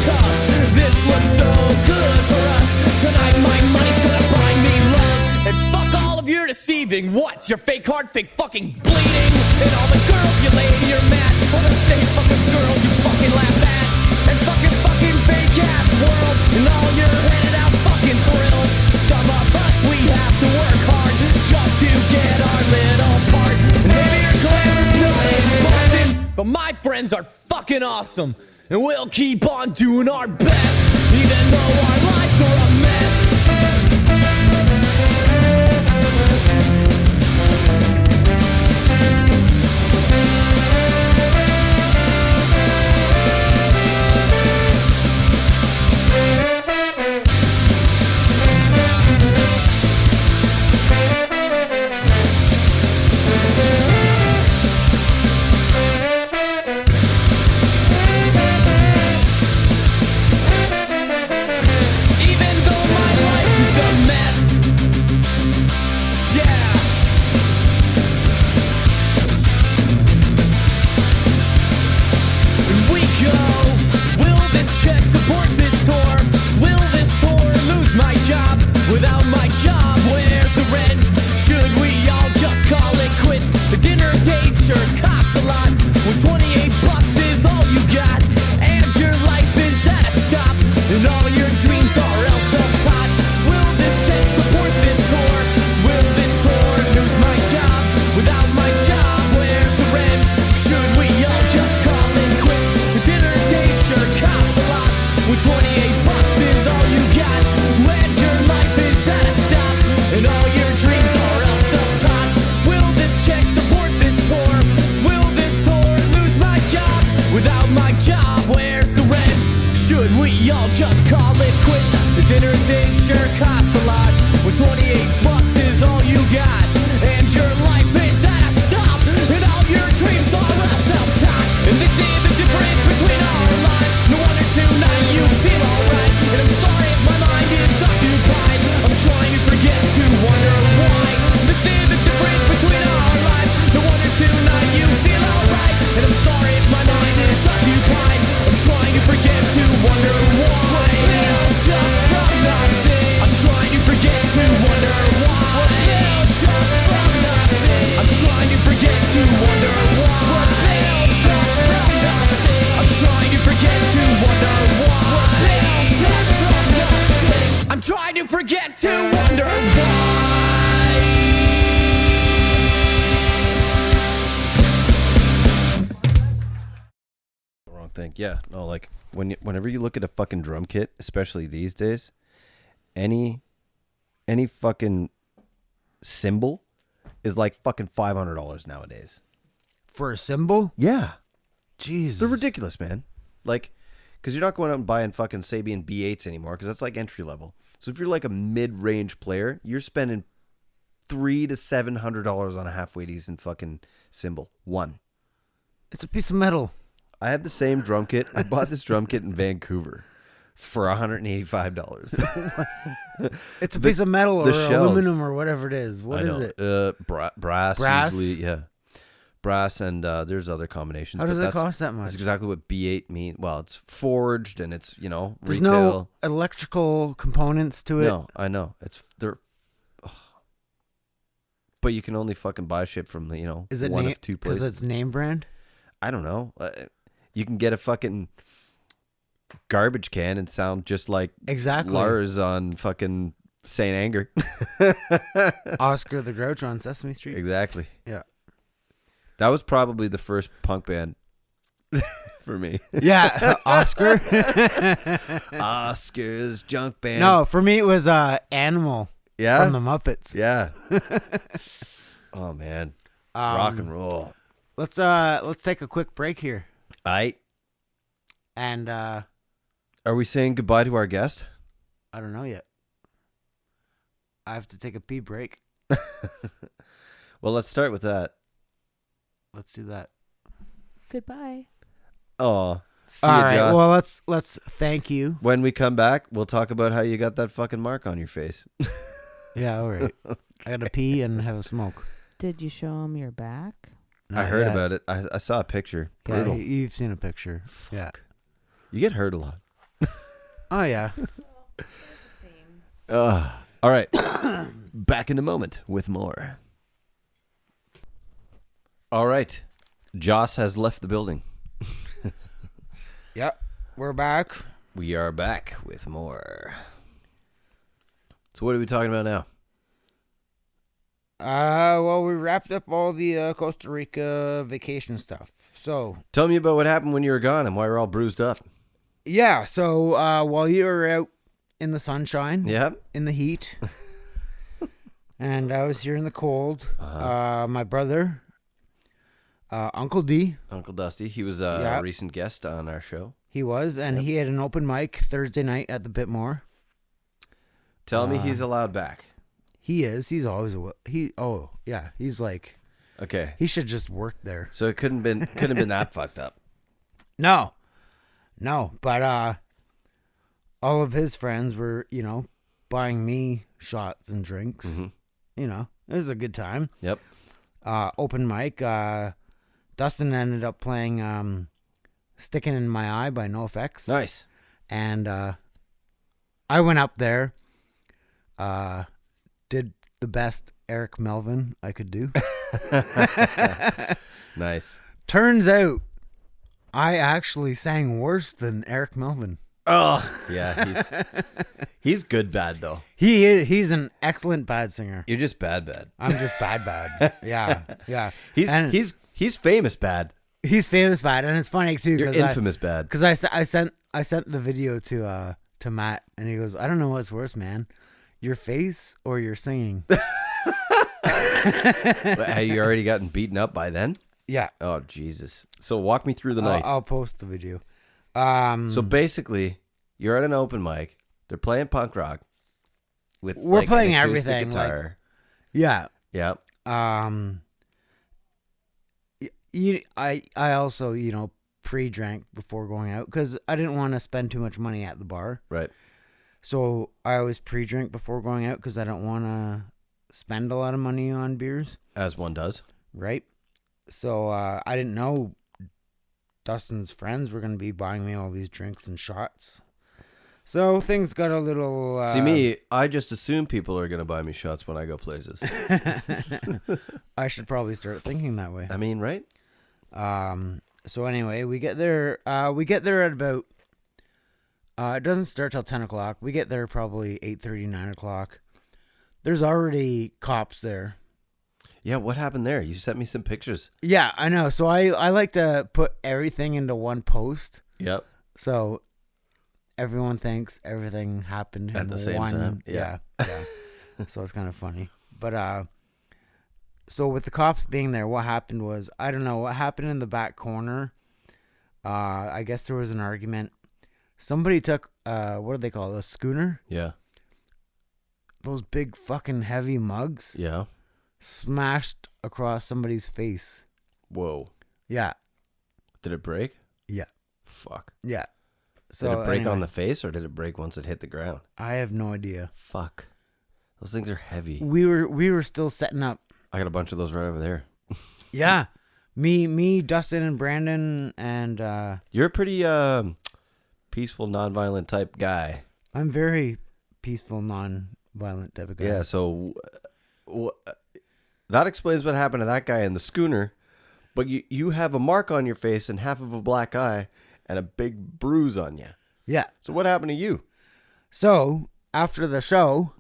tough. This looks so good for us. Tonight my money's gonna buy me love. And fuck all of your deceiving. What's your fake heart, fake fucking bleeding? And all the girls you lay, you're mad. All the same fucking girls you fucking laugh at. And fucking fake ass world. And all your headed out fucking thrills. Some of us, we have to work hard just to get our little part. And maybe your glamor's not in Boston, but my friends are fucking awesome. And we'll keep on doing our best, even though our lives are a mess. Even though
don't think. Yeah, no, like whenever you look at a fucking drum kit, especially these days, any fucking cymbal is like fucking $500 nowadays.
For a cymbal?
Yeah,
Jesus.
they're ridiculous, man. Like, because you're not going out and buying fucking Sabian B8s anymore, because that's like entry level. So if you're like a mid-range player, you're spending $300 to $700 on a halfway decent fucking cymbal. One.
It's a piece of metal.
I have the same drum kit. I bought this drum kit in Vancouver for $185.
It's a piece of metal or
the shells.
aluminum or whatever it is. What is it?
Brass.
Brass?
Usually, yeah. Brass, and there's other combinations.
How does
but
it cost that much?
That's exactly what B8 means. Well, it's forged and it's,
There's
retail.
no electrical components to it.
No, I know. But you can only fucking buy shit from the,
Is it
one
name?
of two
Because
places.
it's name brand.
I don't know. You can get a fucking garbage can and sound just like
Exactly.
Lars on fucking Saint Anger.
Oscar the Grouch on Sesame Street.
Exactly.
Yeah.
That was probably the first punk band for me.
Yeah, Oscar.
Oscar's junk band.
No, for me it was Animal
Yeah?
from the Muppets.
Yeah. Oh man. Rock and roll.
Let's take a quick break here. And
Are we saying goodbye to our guest?
I don't know yet. I have to take a pee break.
Well, let's start with that.
Let's do that.
Goodbye.
Oh, see
All
ya,
right.
Joss.
Well, let's thank you.
When we come back, we'll talk about how you got that fucking mark on your face.
Yeah, all right. I got to pee and have a smoke.
Did you show him your back?
I heard about it. I saw a picture.
Yeah,
Brutal.
you've seen a picture. Yeah.
You get hurt a lot.
Oh yeah.
All right. Back in a moment with more. All right. Joss has left the building.
Yep. We're back.
We are back with more. So what are we talking about now?
Well, we wrapped up all the Costa Rica vacation stuff. So
Tell me about what happened when you were gone and why you're all bruised up.
yeah. So while you were out in the sunshine,
Yeah?
in the heat, and I was here in the cold, my brother, Uncle D,
Uncle Dusty. He was a recent guest on our show.
he was, and he had an open mic Thursday night at the Bitmore.
Tell me he's allowed back.
He is. He's always oh yeah. He's like,
Okay.
he should just work there.
So it couldn't have been that fucked up.
No, but all of his friends were, buying me shots and drinks.
Mm-hmm.
It was a good time.
Yep.
Open mic. Dustin ended up playing "Sticking in My Eye" by NoFX.
Nice.
And I went up there, did the best Eric Melvin I could do.
Nice.
Turns out, I actually sang worse than Eric Melvin.
Oh, yeah. He's good bad though.
He's an excellent bad singer.
You're just bad.
I'm just bad. Yeah.
He's famous bad.
He's famous bad, and it's funny too.
You're infamous bad.
Because I sent the video to Matt, and he goes, "I don't know what's worse, man, your face or your singing."
Had you already gotten beaten up by then?
Yeah.
Oh Jesus! So walk me through the night.
I'll post the video.
So basically, you're at an open mic. They're playing punk rock.
We're
like,
playing
an acoustic
everything, like-
guitar.
Yeah.
Yeah.
I also pre-drank before going out because I didn't want to spend too much money at the bar.
Right.
So I always pre-drink before going out because I don't want to spend a lot of money on beers.
As one does.
Right. So I didn't know Dustin's friends were going to be buying me all these drinks and shots. So things got a little...
See me, I just assume people are going to buy me shots when I go places.
I should probably start thinking that way.
I mean, right?
So anyway, we get there at about... it doesn't start till 10 o'clock. We get there probably 8:30, 9 o'clock. There's already cops there.
Yeah, what happened there? You sent me some pictures.
Yeah, I know. So I like to put everything into one post,
Yep.
so everyone thinks everything happened
At
in
the same
one.
time?
Yeah. So it's kind of funny. But so with the cops being there, what happened was, I don't know what happened in the back corner. I guess there was an argument. Somebody took what do they call it? A schooner?
Yeah.
Those big fucking heavy mugs
Yeah.
smashed across somebody's face.
Whoa.
Yeah.
Did it break?
Yeah.
Fuck.
Yeah. So
Did it break
anyway,
on the face or did it break once it hit the ground?
I have no idea.
Fuck. Those things are heavy.
We were still setting up.
I got a bunch of those right over there.
Yeah. Me, Dustin, and Brandon, and
You're a pretty peaceful, nonviolent type guy.
I'm very peaceful, non-violent type of guy.
Yeah, so that explains what happened to that guy in the schooner. But you have a mark on your face and half of a black eye and a big bruise on you.
Yeah.
So what happened to you?
So after the show,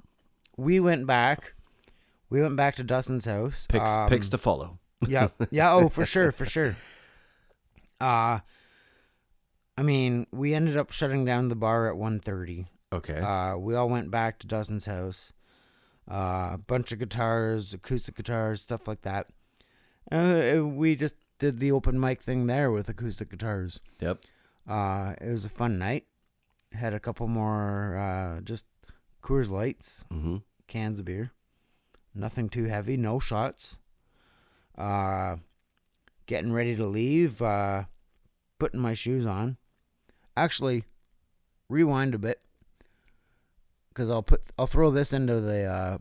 we went back. We went back to Dustin's house.
Pics to follow.
Yeah. Yeah. Oh, for sure. For sure. I mean, we ended up shutting down the bar at 1:30.
Okay.
We all went back to Dustin's house. A bunch of guitars, acoustic guitars, stuff like that. We just did the open mic thing there with acoustic guitars.
Yep.
It was a fun night. Had a couple more just Coors Lights,
Mm-hmm.
cans of beer. Nothing too heavy, no shots. Getting ready to leave, putting my shoes on. Actually, rewind a bit, because I'll throw this into the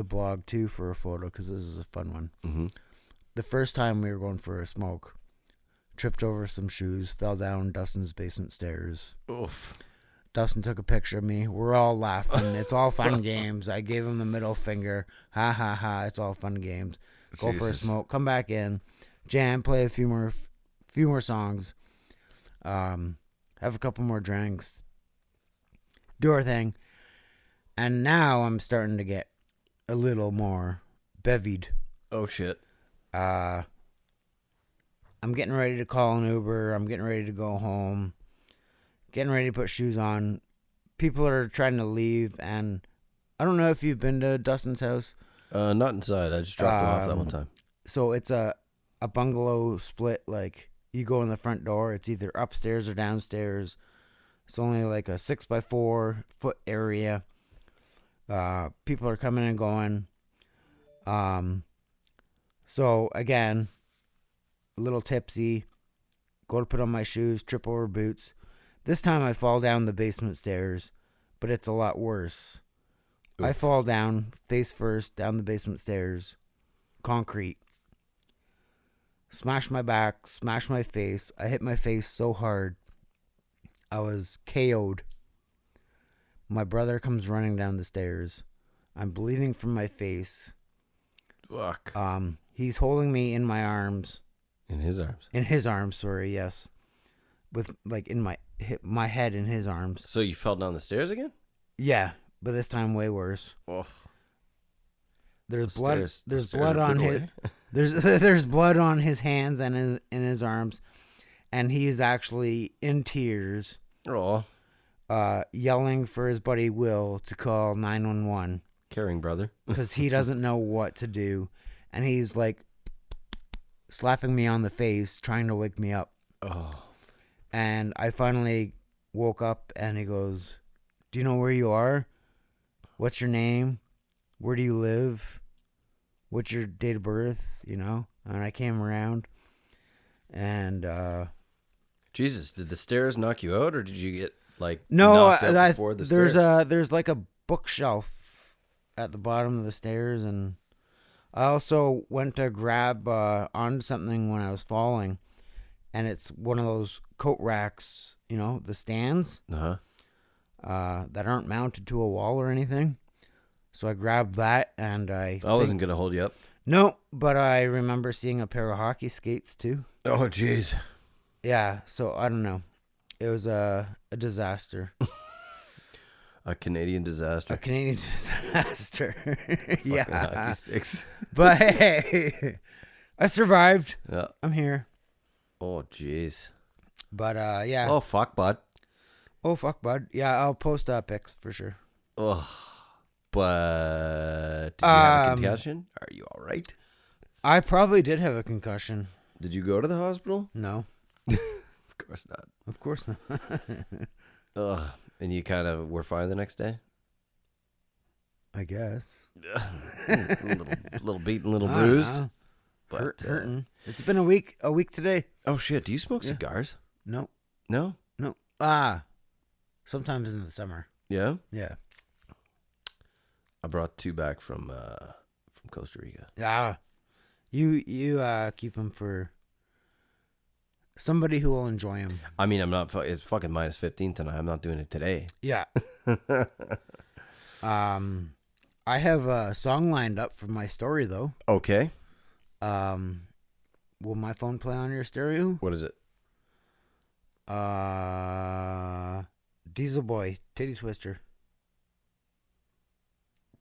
blog too for a photo, because this is a fun one.
Mm-hmm.
The first time we were going for a smoke, tripped over some shoes, fell down Dustin's basement stairs.
Oof.
Dustin took a picture of me. We're all laughing. It's all fun and games. I gave him the middle finger. Ha ha ha. It's all fun and games. Go for a
Jesus.
smoke. Come back in. Jam. Play a few more songs. Have a couple more drinks. Do our thing. And now I'm starting to get a little more bevied.
Oh, shit.
I'm getting ready to call an Uber. I'm getting ready to go home. Getting ready to put shoes on. People are trying to leave, and I don't know if you've been to Dustin's house.
Not inside. I just dropped him off that one time.
So it's a bungalow split. Like, you go in the front door. It's either upstairs or downstairs. It's only like a 6x4 foot area. People are coming and going. So again, a little tipsy. Go to put on my shoes, trip over boots. This time I fall down the basement stairs, but it's a lot worse.
Oof.
I fall down face first down the basement stairs, concrete. Smash my back, smash my face. I hit my face so hard, I was KO'd. My brother comes running down the stairs. I'm bleeding from my face.
Fuck.
He's holding me in my arms.
In his arms.
In his arms, sorry, yes. With like in my head in his arms.
So you fell down the stairs again?
Yeah, but this time way worse.
Oh.
There's
The
blood.
stairs- the
There's
stairs
blood
are
on
good
his.
way.
There's blood on his hands and in his arms, and he's actually in tears,
Oh.
yelling for his buddy Will to call 911
Caring brother.
because he doesn't know what to do, and he's like slapping me on the face, trying to wake me up.
Oh.
And I finally woke up, and he goes, "Do you know where you are? What's your name? Where do you live? What's your date of birth?" You know? And I came around, and
Jesus, did the stairs knock you out or did you get like
no,
knocked out before the stairs?
there's like a bookshelf at the bottom of the stairs, and I also went to grab onto something when I was falling, and it's one of those coat racks, you know, the stands
Uh-huh.
that aren't mounted to a wall or anything. So I grabbed that, and
I wasn't going to hold you up.
No, but I remember seeing a pair of hockey skates too.
Oh, jeez.
Yeah, so I don't know. It was a disaster.
A Canadian disaster.
A Canadian disaster.
Fucking
Yeah.
hockey sticks.
But hey, I survived.
Yeah.
I'm here.
Oh, jeez.
But yeah.
Oh, fuck, bud.
Oh, fuck, bud. Yeah, I'll post pics for sure.
Ugh. But did you have a concussion? Are you all right?
I probably did have a concussion.
Did you go to the hospital?
No.
Of course not.
Of course not.
Ugh. And you kind of were fine the next day?
I guess.
a little beaten, a little
I don't
bruised.
know.
But,
Hurting. It's been a week today.
Oh, shit. Do you smoke cigars?
No.
No?
No. Sometimes in the summer.
Yeah?
Yeah.
I brought 2 back from Costa Rica.
Yeah. You keep them for somebody who will enjoy them.
I mean, I'm not. It's fucking minus 15 tonight. I'm not doing it today.
Yeah. I have a song lined up for my story though.
Okay.
Will my phone play on your stereo?
What is it?
Diesel Boy, Titty Twister.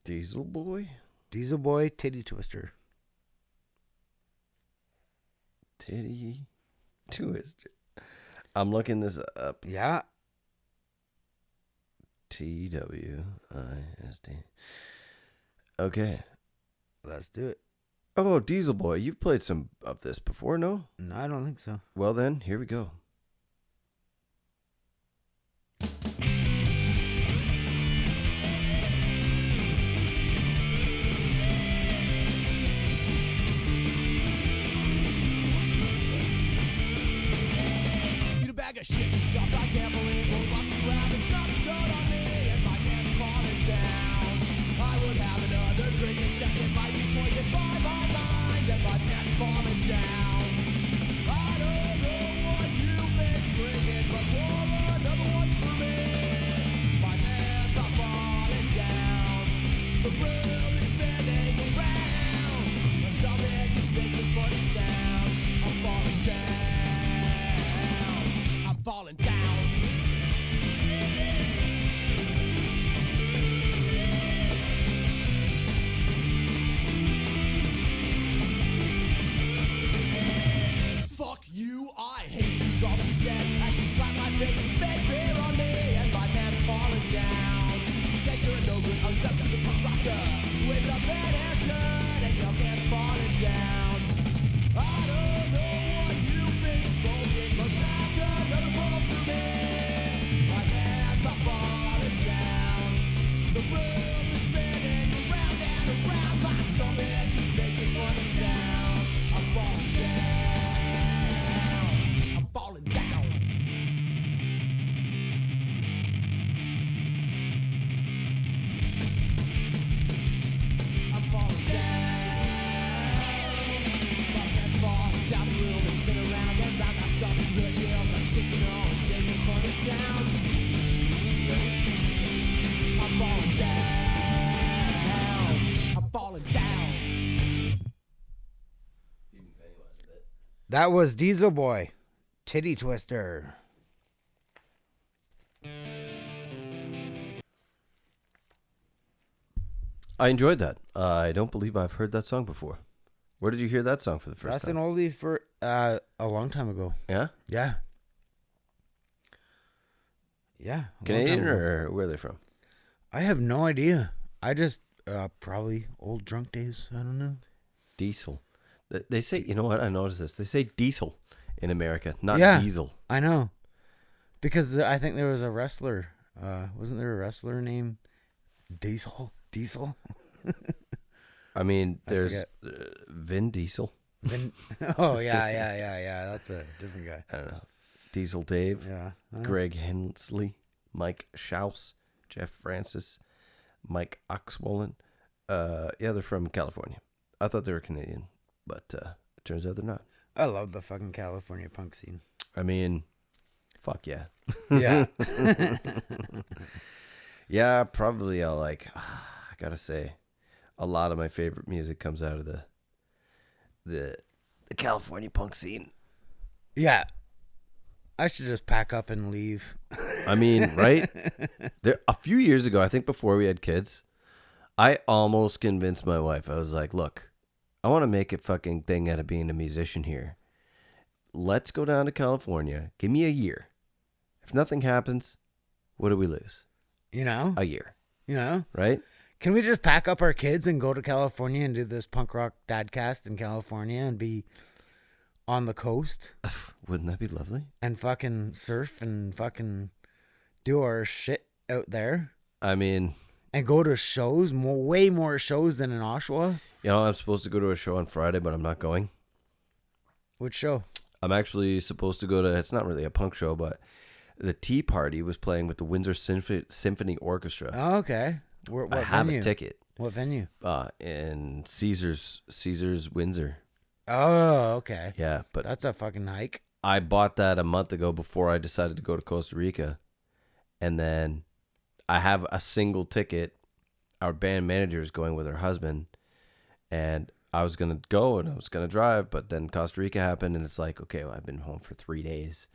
Diesel Boy?
Diesel Boy, Titty Twister.
Titty Twister. I'm looking this up.
Yeah.
TWIST. Okay.
Let's do it.
Oh, Diesel Boy. You've played some of this before, no?
No, I don't think so.
Well, then, here we go.
You bag of shit and stuff I can't believe. Well, lucky rabbits not stood on me and my hands falling down. I would have another drink except it might be poisoned by my mind and my pants falling down. I don't know what you've been drinking, but pour another one for me. My pants are falling down. The room is spinning around. My stomach is making funny sounds. I'm falling down. I'm falling down. Fuck you, I hate you's all she said as she slapped my face and spit beer on me and my pants falling down. She said you're a no good, unadopted punk rocker with a bad haircut and your pants falling down. I don't know what you've been smoking, but back another bowl for me. My pants are falling down. The room is spinning around and around. My stomach is making funny sounds. I'm falling down. I'm falling down. I'm falling down. My pants falling down the room and spin around and round. My stomach really yells. I'm shaking on, making funny sounds. I'm falling down. I'm falling down.
That was Diesel Boy, Titty Twister.
I enjoyed that. I don't believe I've heard that song before. Where did you hear that song for the first
That's
time?
an oldie for a long time ago.
Yeah?
Yeah. Yeah. a long
Canadian
time ago.
or where are they from?
I have no idea. I just probably old drunk days. I don't know.
Diesel. They say, you know what? I noticed this. They say diesel in America, not
Yeah.
diesel.
I know. Because I think there was a wrestler. Wasn't there a wrestler named Diesel? Diesel?
I mean,
I
there's
forget.
Vin Diesel.
Oh, yeah. That's a different guy.
I don't know. Diesel Dave.
Yeah.
Greg Hensley. Mike Schaus. Jeff Francis. Mike Oxwollen. Yeah, they're from California. I thought they were Canadian, but it turns out they're not.
I love the fucking California punk scene.
I mean, fuck yeah.
Yeah.
Yeah, probably I'll I gotta say, a lot of my favorite music comes out of the California punk scene.
Yeah. I should just pack up and leave.
I mean, right? There, a few years ago, I think before we had kids, I almost convinced my wife. I was like, look, I want to make a fucking thing out of being a musician here. Let's go down to California. Give me a year. If nothing happens, what do we lose?
You know?
A year.
You know?
Right?
Can we just pack up our kids and go to California and do this punk rock dadcast in California and be on the coast?
Wouldn't that be lovely?
And fucking surf and fucking do our shit out there?
I mean...
And go to shows, way more shows than in Oshawa?
You know, I'm supposed to go to a show on Friday, but I'm not going.
Which show?
I'm actually supposed to go to... It's not really a punk show, but the Tea Party was playing with the Windsor Symphony Orchestra.
Oh, okay. What
I have
venue?
a ticket.
What venue?
In Caesar's Windsor.
Oh, okay.
Yeah, but
That's a fucking hike.
I bought that a month ago before I decided to go to Costa Rica. And then I have a single ticket. Our band manager is going with her husband. And I was going to go and I was going to drive, but then Costa Rica happened and it's like, okay, well, I've been home for 3 days.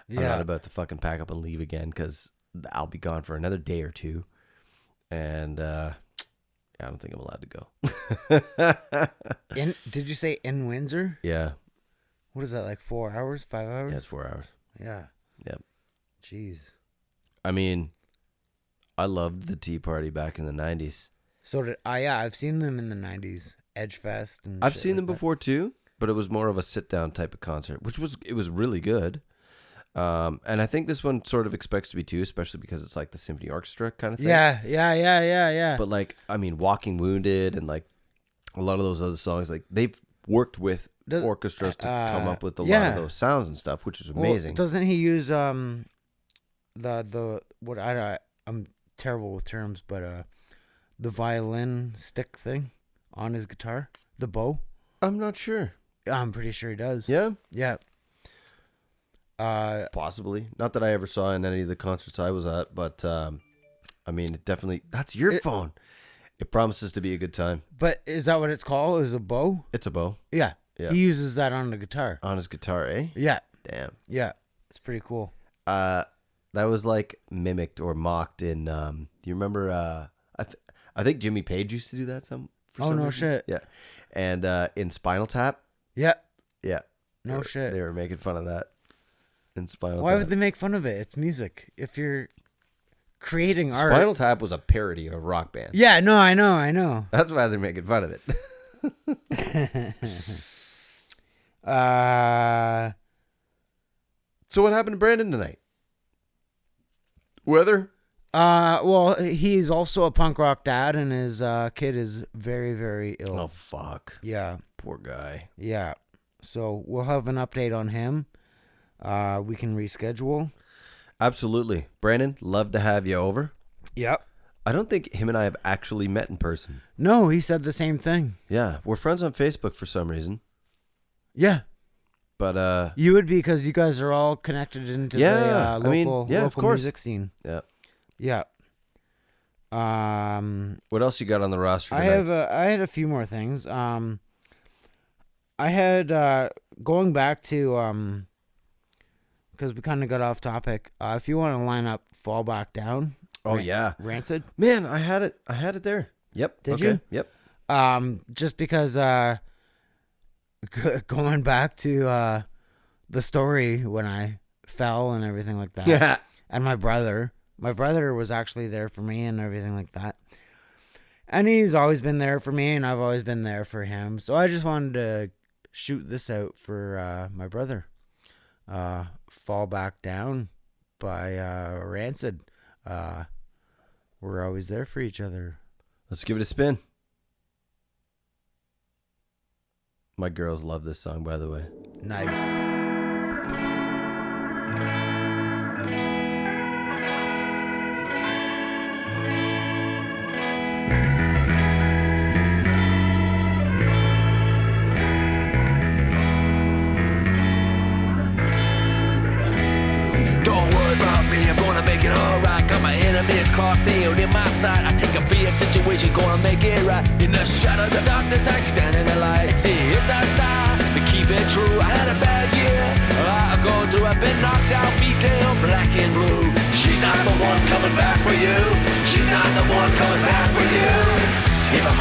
I'm not about to fucking pack up and leave again because I'll be gone for another day or two. And I don't think I'm allowed to go.
Did you say in Windsor?
Yeah.
What is that, like 4 hours, 5 hours?
Yeah, it's 4 hours.
Yeah.
Yep.
Jeez.
I mean, I loved the Tea Party back in the 90s.
So did I've seen them in the 90s. Edgefest and
I've
shit
seen
like
them
that.
before too, but it was more of a sit-down type of concert, it was really good. And I think this one sort of expects to be too, especially because it's like the symphony orchestra kind of thing.
Yeah.
But like, I mean, Walking Wounded and like a lot of those other songs, like they've worked with orchestras to come up with a lot of those sounds and stuff, which is amazing.
Well, doesn't he use the what I'm terrible with terms, but the violin stick thing on his guitar, the bow?
I'm not sure.
I'm pretty sure he does.
Yeah?
Yeah.
Possibly. Not that I ever saw in any of the concerts I was at, but I mean, it definitely... That's your phone. It promises to be a good time.
But is that what it's called? Is a bow?
It's a bow.
Yeah.
Yeah.
He uses that on the guitar.
On his guitar, eh?
Yeah.
Damn.
Yeah. It's pretty cool.
That was like mimicked or mocked in... do you remember... I think Jimmy Page used to do that for some
no
reason.
shit.
Yeah. And in Spinal Tap.
Yeah.
Yeah.
No shit.
They were making fun of that in Spinal
Why
Tap.
would they make fun of it? It's music. If you're creating art.
Spinal Tap was a parody of a rock band.
Yeah, no, I know.
That's why they're making fun of it. So what happened to Brandon tonight? Weather?
Well, he's also a punk rock dad, and his kid is very, very ill.
Oh, fuck.
Yeah.
Poor guy.
Yeah. So we'll have an update on him. We can reschedule.
Absolutely. Brandon, love to have you over.
Yep.
I don't think him and I have actually met in person.
No, he said the same thing.
Yeah. We're friends on Facebook for some reason.
Yeah.
But,
You would be because you guys are all connected into
Yeah,
the local,
of
local
course.
music scene.
Yeah.
Yeah.
What else you got on the roster
I
tonight?
I had a few more things. I had going back to because we kind of got off topic. If you want to line up Fall Back Down.
Oh, yeah.
Rancid.
Man, I had it there. Yep.
Did
okay.
you?
Yep.
Just because going back to the story when I fell and everything like that.
Yeah.
And my brother was actually there for me and everything like that. And he's always been there for me, and I've always been there for him. So I just wanted to shoot this out for my brother. Fall Back Down by Rancid. We're always there for each other.
Let's give it a spin. My girls love this song, by the way.
Nice.
Don't worry about me, I'm gonna make it alright. Got my enemies crossed nailed in my side. I take a beer situation, gonna make it right. In the shadow, the darkness, I stand in the light. See, it's our style, but keep it true. I had a bad year, I've gone through, I've been knocked out, beat down, black and blue. She's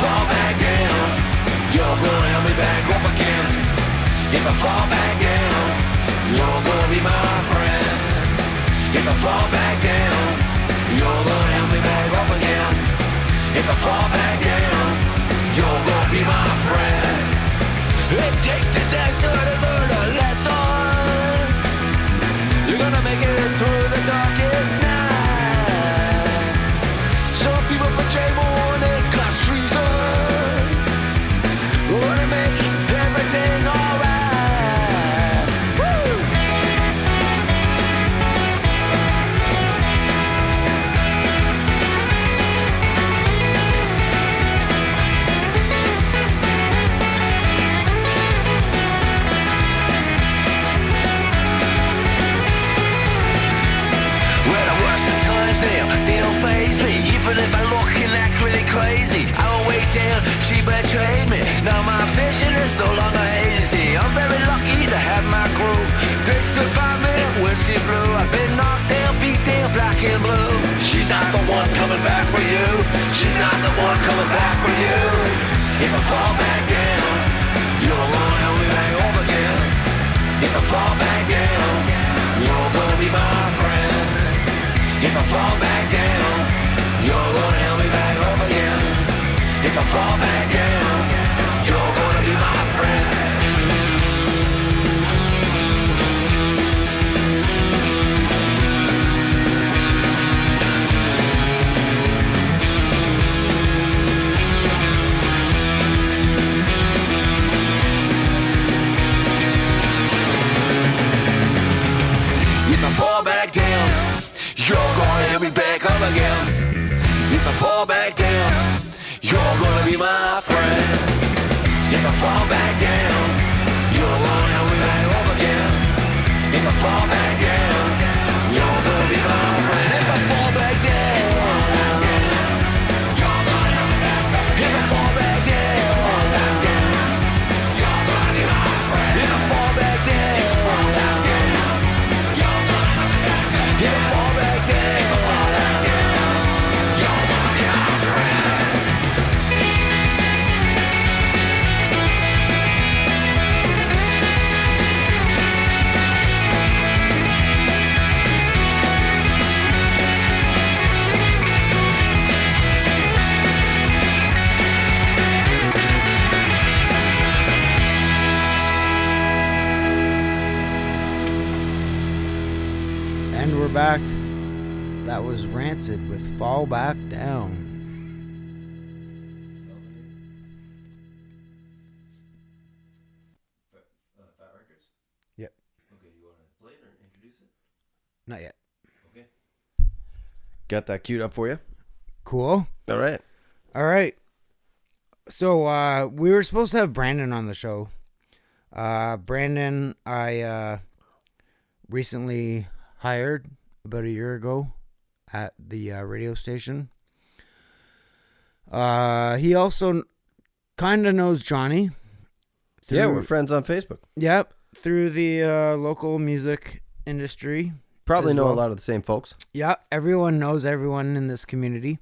fall back down, you're gonna help me back up again. If I fall back down, you're gonna be my friend. If I fall back down, you're gonna help me back up again. If I fall back down, you're gonna be my friend. It takes disaster to learn a lesson. You're gonna make it through the darkest night. Some people betray more than cause treason. We're gonna make everything alright. Woo! Well, the worst of times now, they don't faze me. Even if I look and act really crazy, I won't wait down, she betrayed me. Now my vision is no longer hazy. I'm very lucky to have my crew. They stood by me when she flew. I've been knocked down, beat down, black and blue. She's not the one coming back for you. She's not the one coming back for you. If I fall back down, you're gonna help me back up again. If I fall back down, you're gonna be my friend. If I fall back down, you're gonna help me back up again. If I fall back down, you're gonna be my friend. If I fall back down, you're gonna help me back up again. If I fall back down, you're gonna be my friend. If I fall back down, you're gonna help me back up again. If I fall back down, you're gonna be my friend. If I fall back down, you're gonna help me back up again. If I fall back down, you're gonna be my friend. If I fall back down, you're gonna help me back up again. If I fall back down, you're gonna be my friend.
And we're back. That was Rancid with Fall Back Down.
Fat Records?
Yep.
Okay, you want to play it or introduce it?
Not yet.
Okay. Got that queued up for you?
Cool.
All right.
All right. So we were supposed to have Brandon on the show. Brandon, I recently hired about a year ago at the radio station. He also kind of knows Johnny.
Yeah, we're friends on Facebook.
Yep, through the local music industry.
Probably
as
know
well.
a lot of the same folks.
Yeah, everyone knows everyone in this community.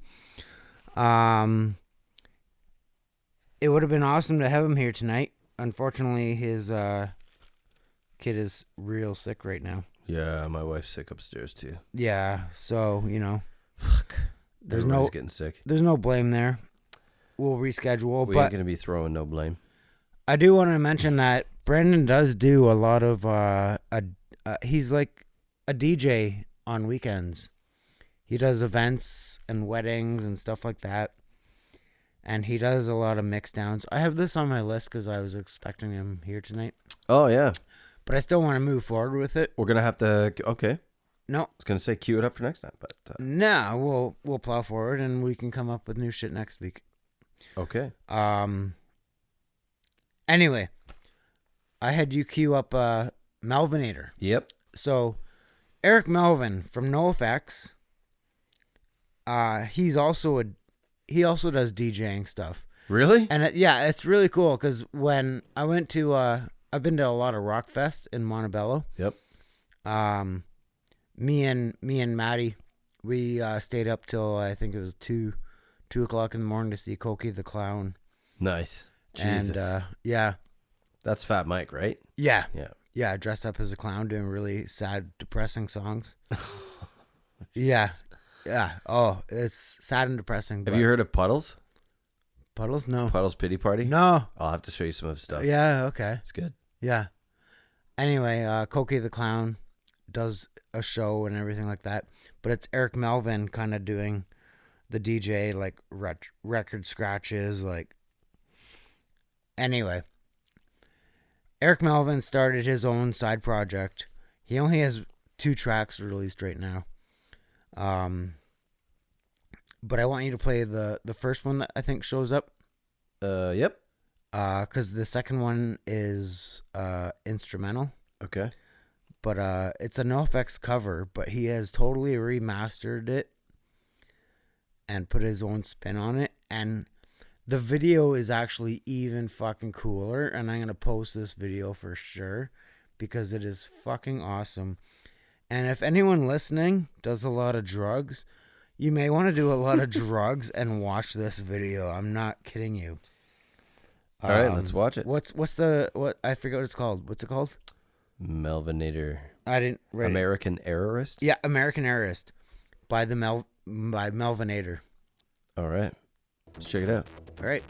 It would have been awesome to have him here tonight. Unfortunately, his kid is real sick right now.
Yeah, my wife's sick upstairs too.
Yeah, so,
Fuck.
There's
Everybody's
no-
getting sick.
there's no blame there. We'll reschedule.
We
but
ain't gonna be throwing no blame.
I do want to mention that Brandon does do a lot of he's like a DJ on weekends. He does events and weddings and stuff like that. And he does a lot of mix downs. I have this on my list because I was expecting him here tonight.
Oh yeah,
But I still want to move forward with it.
we're gonna have to. Okay,
No,
I was gonna say queue it up for next time, but
no, we'll plow forward and we can come up with new shit next week.
okay.
Anyway, I had you queue up Melvinator.
Yep.
So Eric Melvin from NoFX. He also does DJing stuff.
Really?
And it's really cool because when I went to I've been to a lot of Rock Fest in Montebello.
Yep.
Me and Maddie, we stayed up till I think it was 2 2 o'clock in the morning to see Cokie the Clown.
Nice. Jesus.
And yeah.
That's Fat Mike, right?
Yeah.
Yeah.
Yeah, dressed up as a clown doing really sad, depressing songs. Yeah. Yeah. Oh, it's sad and depressing.
Have you heard of Puddles?
Puddles? No.
Puddles Pity Party?
No.
I'll have to show you some of his stuff.
Yeah, okay.
It's good.
Yeah. Anyway, Cokie the Clown does a show and everything like that. But it's Eric Melvin kind of doing the DJ, like record scratches. Like, anyway. Eric Melvin started his own side project. He only has 2 tracks released right now. But I want you to play the first one that I think shows up.
Yep.
Because the second one is instrumental.
Okay.
But it's a NoFX cover, but he has totally remastered it and put his own spin on it. And the video is actually even fucking cooler. And I'm going to post this video for sure because it is fucking awesome. And if anyone listening does a lot of drugs, you may want to do a lot of drugs and watch this video. I'm not kidding you.
All right, let's watch it.
What I forget what it's called. What's it called?
Melvinator.
I didn't write it.
American Errorist?
Yeah, American Errorist by Melvinator.
All right. Let's check it out.
All right.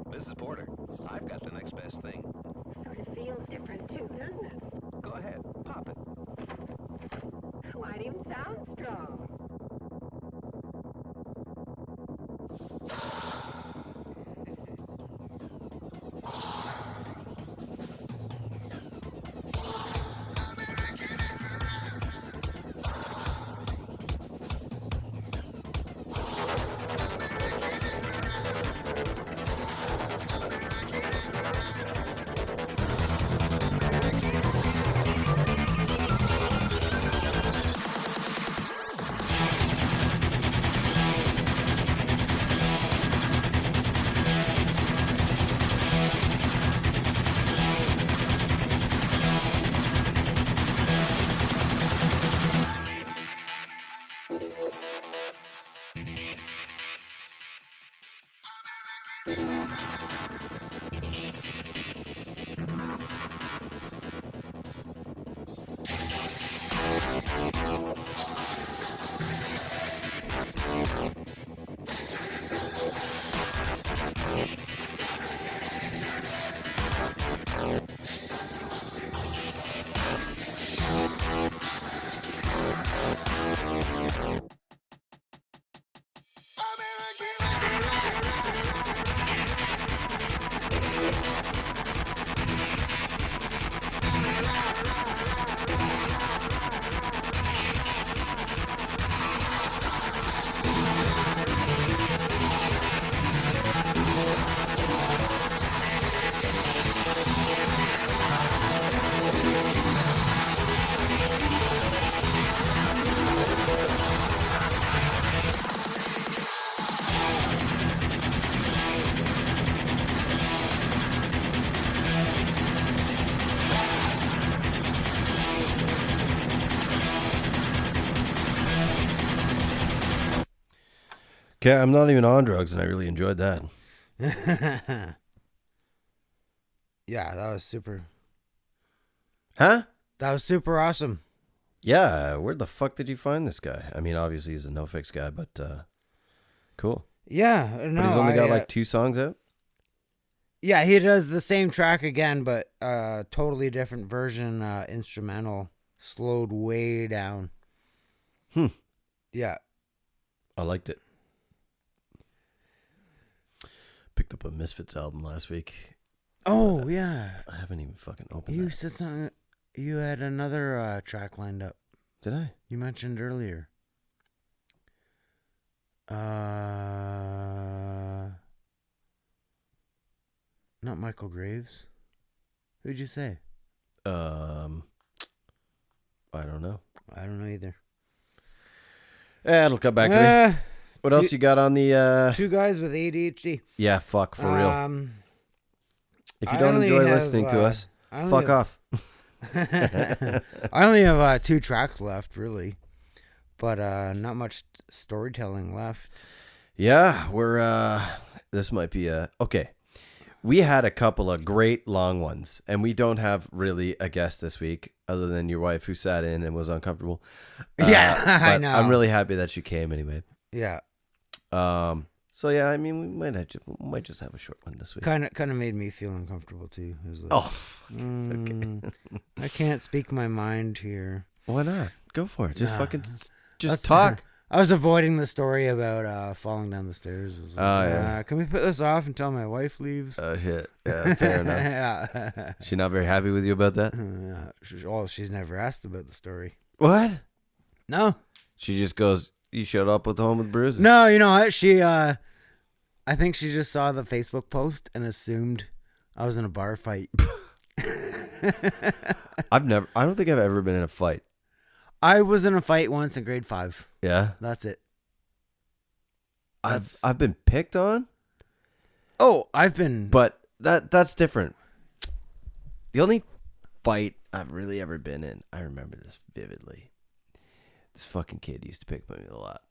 Mrs. Porter, I've got the next best thing.
Sort of feels different too, doesn't it?
Go ahead, pop it.
Why do you sound strong?
Okay, I'm not even on drugs, and I really enjoyed that.
Yeah, that was super.
Huh?
That was super awesome.
Yeah, where the fuck did you find this guy? I mean, obviously he's a no-fix guy, but cool.
Yeah, no,
But he's only got like 2 songs out?
Yeah, he does the same track again, but totally different version, instrumental, slowed way down. Yeah.
I liked it. Picked up a Misfits album last week.
Oh, yeah.
I haven't even fucking opened
You
that.
said something. You had another track lined up.
Did I?
You mentioned earlier. Not Michael Graves. Who'd you say?
I don't know.
I don't know either.
Yeah, it'll come back to me. What else you got on the...
2 guys with ADHD.
Yeah, fuck, for real. If you
I
don't
only
enjoy
have,
listening to us,
I only
fuck
have-
off.
I only have 2 tracks left, really. But not much storytelling left.
Yeah, we're... This might be a... Okay. We had a couple of great long ones, and we don't have really a guest this week, other than your wife who sat in and was uncomfortable.
Yeah, I
but
know.
I'm really happy that she came anyway.
Yeah.
So yeah, I mean, we might just have a short one this week.
Kind of made me feel uncomfortable, too. It was like,
Oh, okay.
I can't speak my mind here.
Why not? Go for it. Just
Nah.
fucking... Just
That's-
talk.
I was avoiding the story about falling down the stairs. I was like,
Oh, yeah.
Can we put this off until my wife leaves?
Oh, shit. Yeah, fair enough.
Yeah.
She not very happy with you about that?
She's never asked about the story.
What?
No.
She just goes, you showed up with home with bruises?
No, you know what? She, I think she just saw the Facebook post and assumed I was in a bar fight.
I don't think I've ever been in a fight.
I was in a fight once in grade 5.
Yeah?
That's it.
I've been picked on,
Oh, I've been.
but that's different. The only fight I've really ever been in, I remember this vividly. This fucking kid used to pick on me a lot.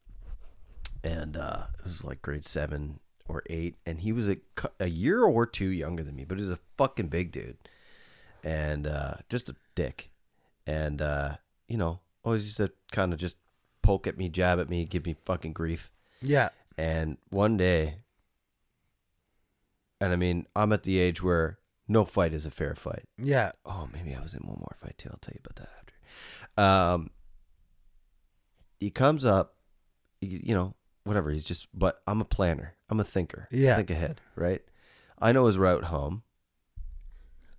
And it was like grade 7 or 8, and he was a year or 2 younger than me, but he was a fucking big dude. And just a dick. And, always used to kind of just poke at me, jab at me, give me fucking grief.
Yeah.
And one day, and I mean, I'm at the age where no fight is a fair fight.
Yeah.
Oh, maybe I was in one more fight too. I'll tell you about that after. He comes up, whatever. He's just, but I'm a planner. I'm a thinker.
Yeah.
I think ahead, right? I know his route home.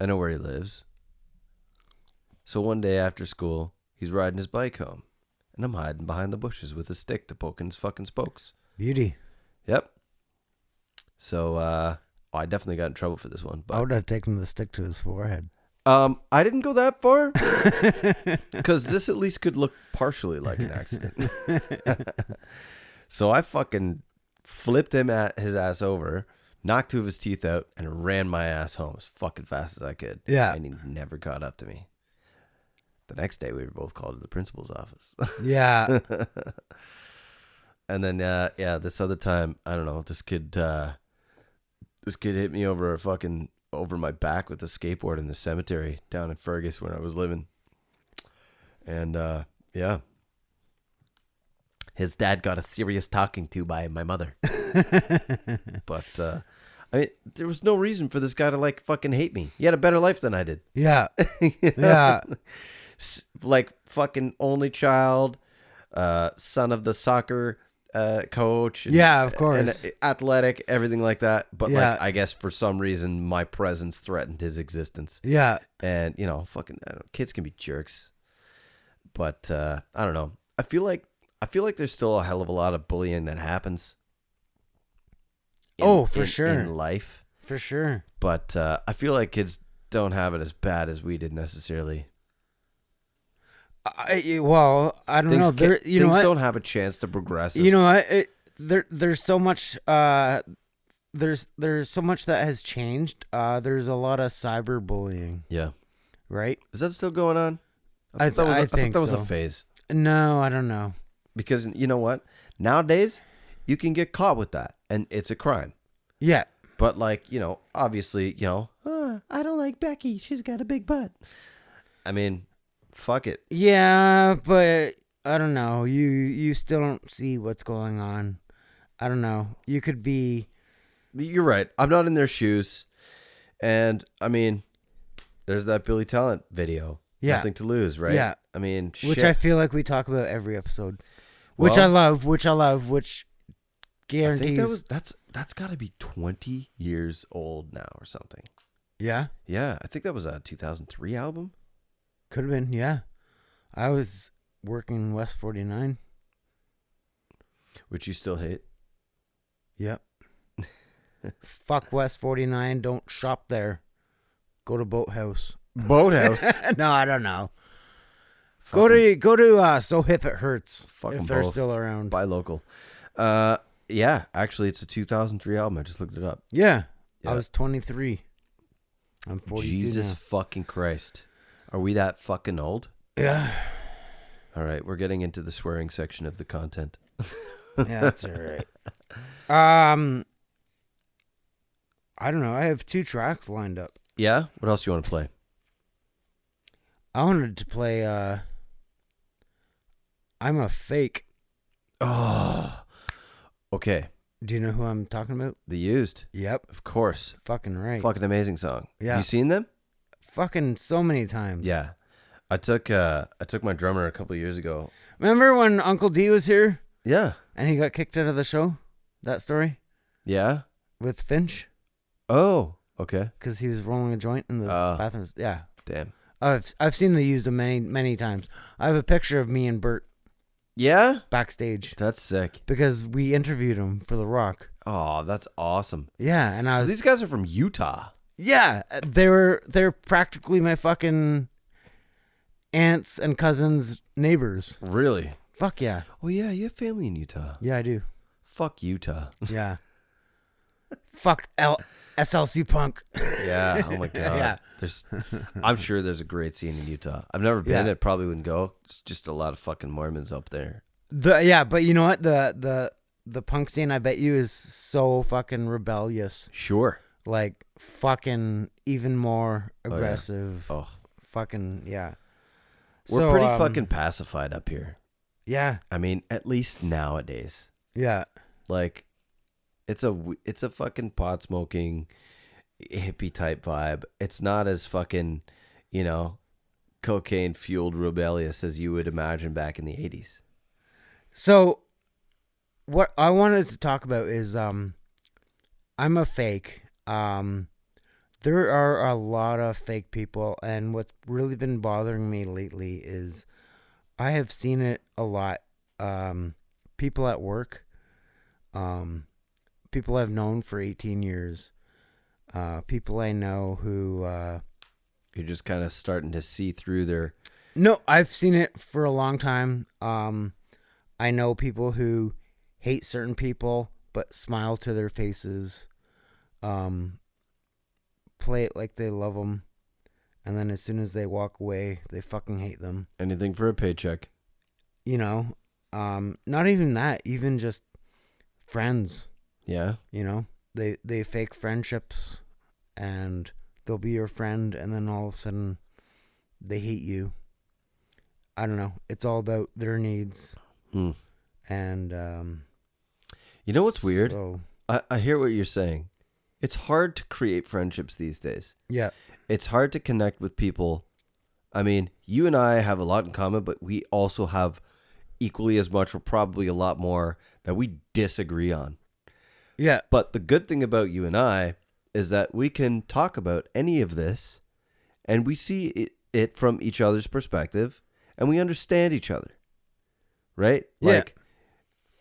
I know where he lives. So one day after school, he's riding his bike home, and I'm hiding behind the bushes with a stick to poke in his fucking spokes.
Beauty.
Yep. So I definitely got in trouble for this one.
I
But
would have taken the stick to his forehead.
I didn't go that far because this at least could look partially like an accident. So I fucking flipped his ass over, knocked 2 of his teeth out, and ran my ass home as fucking fast as I could.
Yeah.
And he never caught up to me. The next day, we were both called to the principal's office.
Yeah.
And then, this other time, I don't know, this kid hit me over my back with a skateboard in the cemetery down in Fergus when I was living. And, his dad got a serious talking to by my mother. But, I mean, there was no reason for this guy to, fucking hate me. He had a better life than I did.
Yeah.
You know?
Yeah.
Fucking only child, son of the soccer coach. And,
Yeah, of course.
And athletic, everything like that. But
Yeah.
I guess for some reason my presence threatened his existence.
Yeah.
And kids can be jerks. But I don't know. I feel like there's still a hell of a lot of bullying that happens.
For sure.
In life.
For sure.
But I feel like kids don't have it as bad as we did necessarily.
I don't know.
Things don't have a chance to progress.
You know what? There's so much. There's so much that has changed. There's a lot of cyberbullying.
Yeah.
Right.
Is that still going on?
I
thought
think
that was
so.
a phase.
No, I don't know.
Because you know what? Nowadays, you can get caught with that, and it's a crime.
Yeah.
But, like, you know, obviously, you know, I don't like Becky. She's got a big butt. I mean, fuck it.
Yeah, but I don't know. You still don't see what's going on. I don't know. You could be.
You're right. I'm not in their shoes. And, I mean, there's that Billy Talent video.
Yeah.
Nothing to lose, right?
Yeah.
I mean,
Which
shit.
I feel like we talk about every episode. Which
Well,
I love, which
I
guarantees.
think that's got to be 20 years old now or something.
Yeah,
Yeah, I think that was a 2003 album.
could have been, yeah. I was working West 49.
Which you still hate.
Yep. Fuck West 49, don't shop there. Go to Boathouse.
Boathouse.
No, I don't know. Go to So Hip It Hurts.
Fuck 'em
if they're
both.
still around.
Buy local. Yeah, actually, it's a 2003 album. I just looked it up.
Yeah.
Yeah.
I was 23. I'm 42
Jesus
now.
fucking Christ. Are we that fucking old?
Yeah.
All right, we're getting into the swearing section of the content.
Yeah, that's all right. I don't know. I have 2 tracks lined up.
Yeah? What else do you want to play?
I wanted to play I'm a Fake.
Oh. Okay.
Do you know who I'm talking about?
The Used.
Yep.
Of course.
Fucking right.
Fucking amazing song.
Yeah.
You seen them?
Fucking so many times.
Yeah. I took my drummer a couple of years ago.
Remember when Uncle D was here
Yeah.
and he got kicked out of the show? That story?
Yeah?
With Finch?
Oh, okay.
Because he was rolling a joint in the bathrooms. Yeah.
Damn.
I've seen the Used many, many times. I have a picture of me and Bert
Yeah?
backstage
That's sick.
because we interviewed him for The Rock.
Oh, that's awesome.
Yeah, and I
So
was
these guys are from Utah.
yeah, they're practically my fucking aunts and cousins' neighbors.
Really?
Fuck yeah.
Oh, yeah, you have family in Utah.
Yeah, I do.
Fuck Utah.
Yeah. Fuck SLC Punk.
Yeah. Oh, my God.
Yeah.
I'm sure there's a great scene in Utah. I've never been.
Yeah.
It probably wouldn't go. It's just a lot of fucking Mormons up there.
But you know what? The punk scene, I bet you, is so fucking rebellious.
Sure.
Like fucking even more
Oh, yeah.
aggressive.
Oh,
Fucking yeah.
we're
So,
pretty fucking pacified up here.
Yeah.
I mean, at least nowadays.
Yeah.
Like, it's a fucking pot smoking hippie type vibe. It's not as fucking, you know, cocaine fueled rebellious as you would imagine back in the 80s.
So what I wanted to talk about is I'm a Fake. There are a lot of fake people, and what's really been bothering me lately is I have seen it a lot. People at work, people I've known for 18 years, people I know who
You're just kind of starting to see through their...
no, I've seen it for a long time. I know people who hate certain people but smile to their faces, play it like they love them, and then as soon as they walk away, they fucking hate them.
Anything for a paycheck.
You know, not even that, even just friends.
Yeah.
You know, they fake friendships, and they'll be your friend, and then all of a sudden, they hate you. I don't know. It's all about their needs. And
you know what's weird?
so-
I hear what you're saying. It's hard to create friendships these days.
yeah.
It's hard to connect with people. I mean, you and I have a lot in common, but we also have equally as much, or probably a lot more, that we disagree on.
Yeah.
But the good thing about you and I is that we can talk about any of this, and we see it from each other's perspective, and we understand each other. Right?
Yeah.
Like,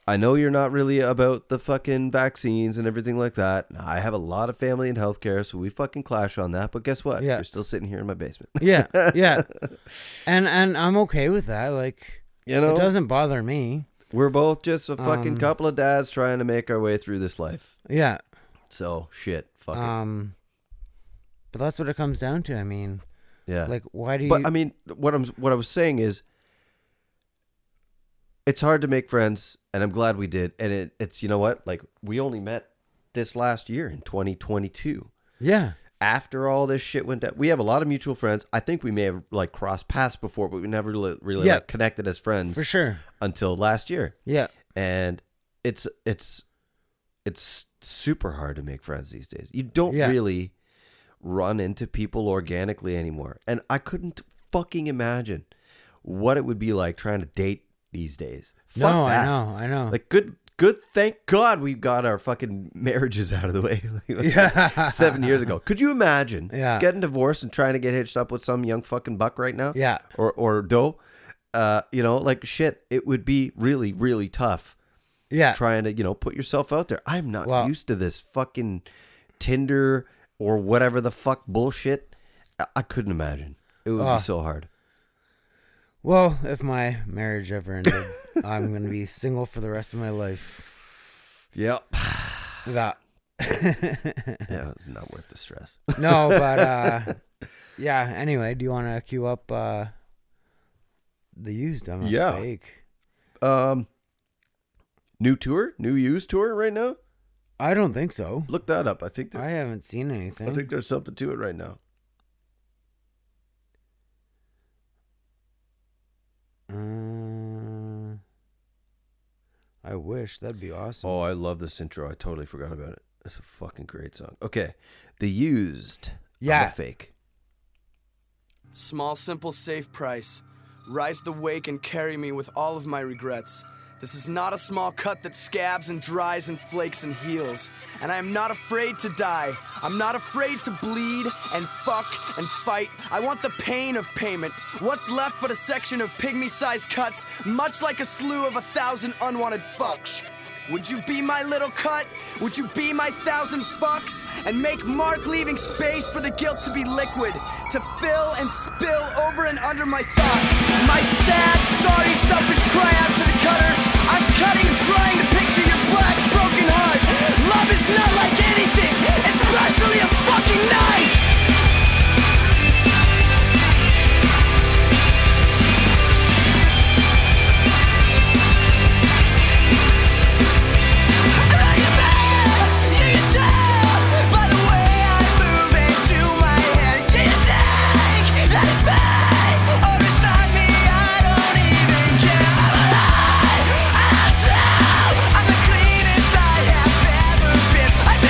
I know you're not really about the fucking vaccines and everything like that. I have a lot of family in healthcare, so we fucking clash on that. But guess what?
Yeah.
You're still sitting here in my basement.
Yeah. Yeah. And I'm okay with that. Like,
You know,
it doesn't bother me.
we're both just a fucking couple of dads trying to make our way through this life.
Yeah.
So, shit. Fuck it.
But that's what it comes down to. I mean,
Yeah.
like, why do you?
But I mean, what I was saying is, it's hard to make friends, and I'm glad we did. And it's, you know what? Like, we only met this last year in 2022.
Yeah.
After all this shit went down, we have a lot of mutual friends. I think we may have like crossed paths before, but we never really
Yeah.
like connected as friends
For sure.
until last year.
Yeah.
And it's super hard to make friends these days. You don't
Yeah.
really run into people organically anymore. And I couldn't fucking imagine what it would be like trying to date these days. Fuck
No,
that.
I know.
Like good. Thank God we got our fucking marriages out of the way.
Yeah.
7 years ago. Could you imagine
Yeah.
getting divorced and trying to get hitched up with some young fucking buck right now?
Yeah.
Or doe? Like shit. It would be really, really tough.
Yeah.
Trying to, put yourself out there. I'm not
Well-
used to this fucking Tinder or whatever the fuck bullshit. I couldn't imagine. It would be so hard.
Well, if my marriage ever ended, I'm going to be single for the rest of my life.
Yep.
That.
Yeah, it's not worth the stress.
No, but yeah, anyway, do you want to queue up the used? I'm a
Yeah.
fake.
New used tour right now?
I don't think so.
Look that up. I think
I haven't seen anything.
there's something to it right now.
I wish. That'd be awesome.
Oh, I love this intro. I totally forgot about it. It's a fucking great song. Okay. The Used.
Yeah.
I'm a fake.
Small, simple, safe price. Rise the wake and carry me with all of my regrets. This is not a small cut that scabs and dries and flakes and heals. And I am not afraid to die. I'm not afraid to bleed and fuck and fight. I want the pain of payment. What's left but a section of pygmy-sized cuts, much like a slew of 1,000 unwanted fucks. Would you be my little cut? Would you be my 1,000 fucks? And make Mark leaving space for the guilt to be liquid, to fill and spill over and under my thoughts. My sad, sorry, selfish cry out to the cutter. I'm cutting, trying to picture your black, broken heart. Love is not like anything, especially a fucking knife. I'm the cleanest I have ever been. I've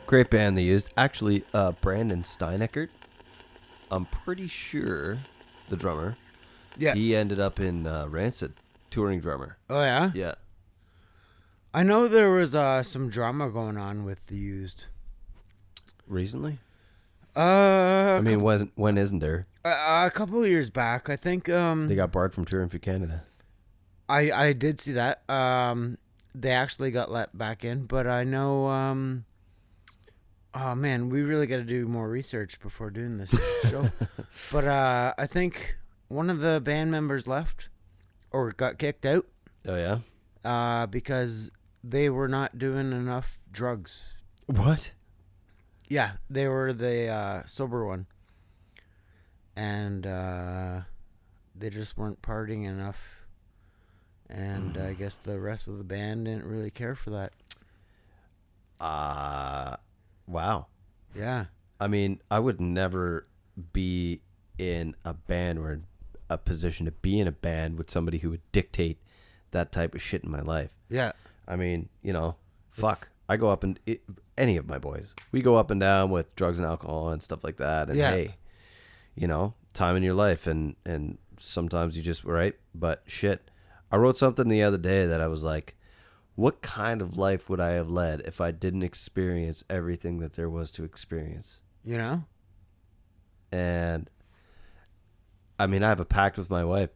Great band they used. Actually, Brandon Steineckert, I'm pretty sure the drummer,
Yeah.
he ended up in Rancid, touring drummer.
Oh yeah.
Yeah.
I know there was some drama going on with the Used.
Recently?
I
I mean, when isn't there?
a couple of years back, I think.
They got barred from touring for Canada.
I did see that. They actually got let back in, but I know. Oh man, we really got to do more research before doing this show. But I think one of the band members left or got kicked out
Oh, yeah?
because they were not doing enough drugs.
What?
Yeah, they were the sober one, and they just weren't partying enough. And I guess the rest of the band didn't really care for that.
Wow.
Yeah.
I mean, I would never be in a band or in a position to be in a band with somebody who would dictate that type of shit in my life.
Yeah.
I mean, fuck. I go up and any of my boys, we go up and down with drugs and alcohol and stuff like that. And
Yeah.
hey, time in your life and sometimes you just, right? But shit, I wrote something the other day that I was like, what kind of life would I have led if I didn't experience everything that there was to experience?
You know?
And I mean, I have a pact with my wife.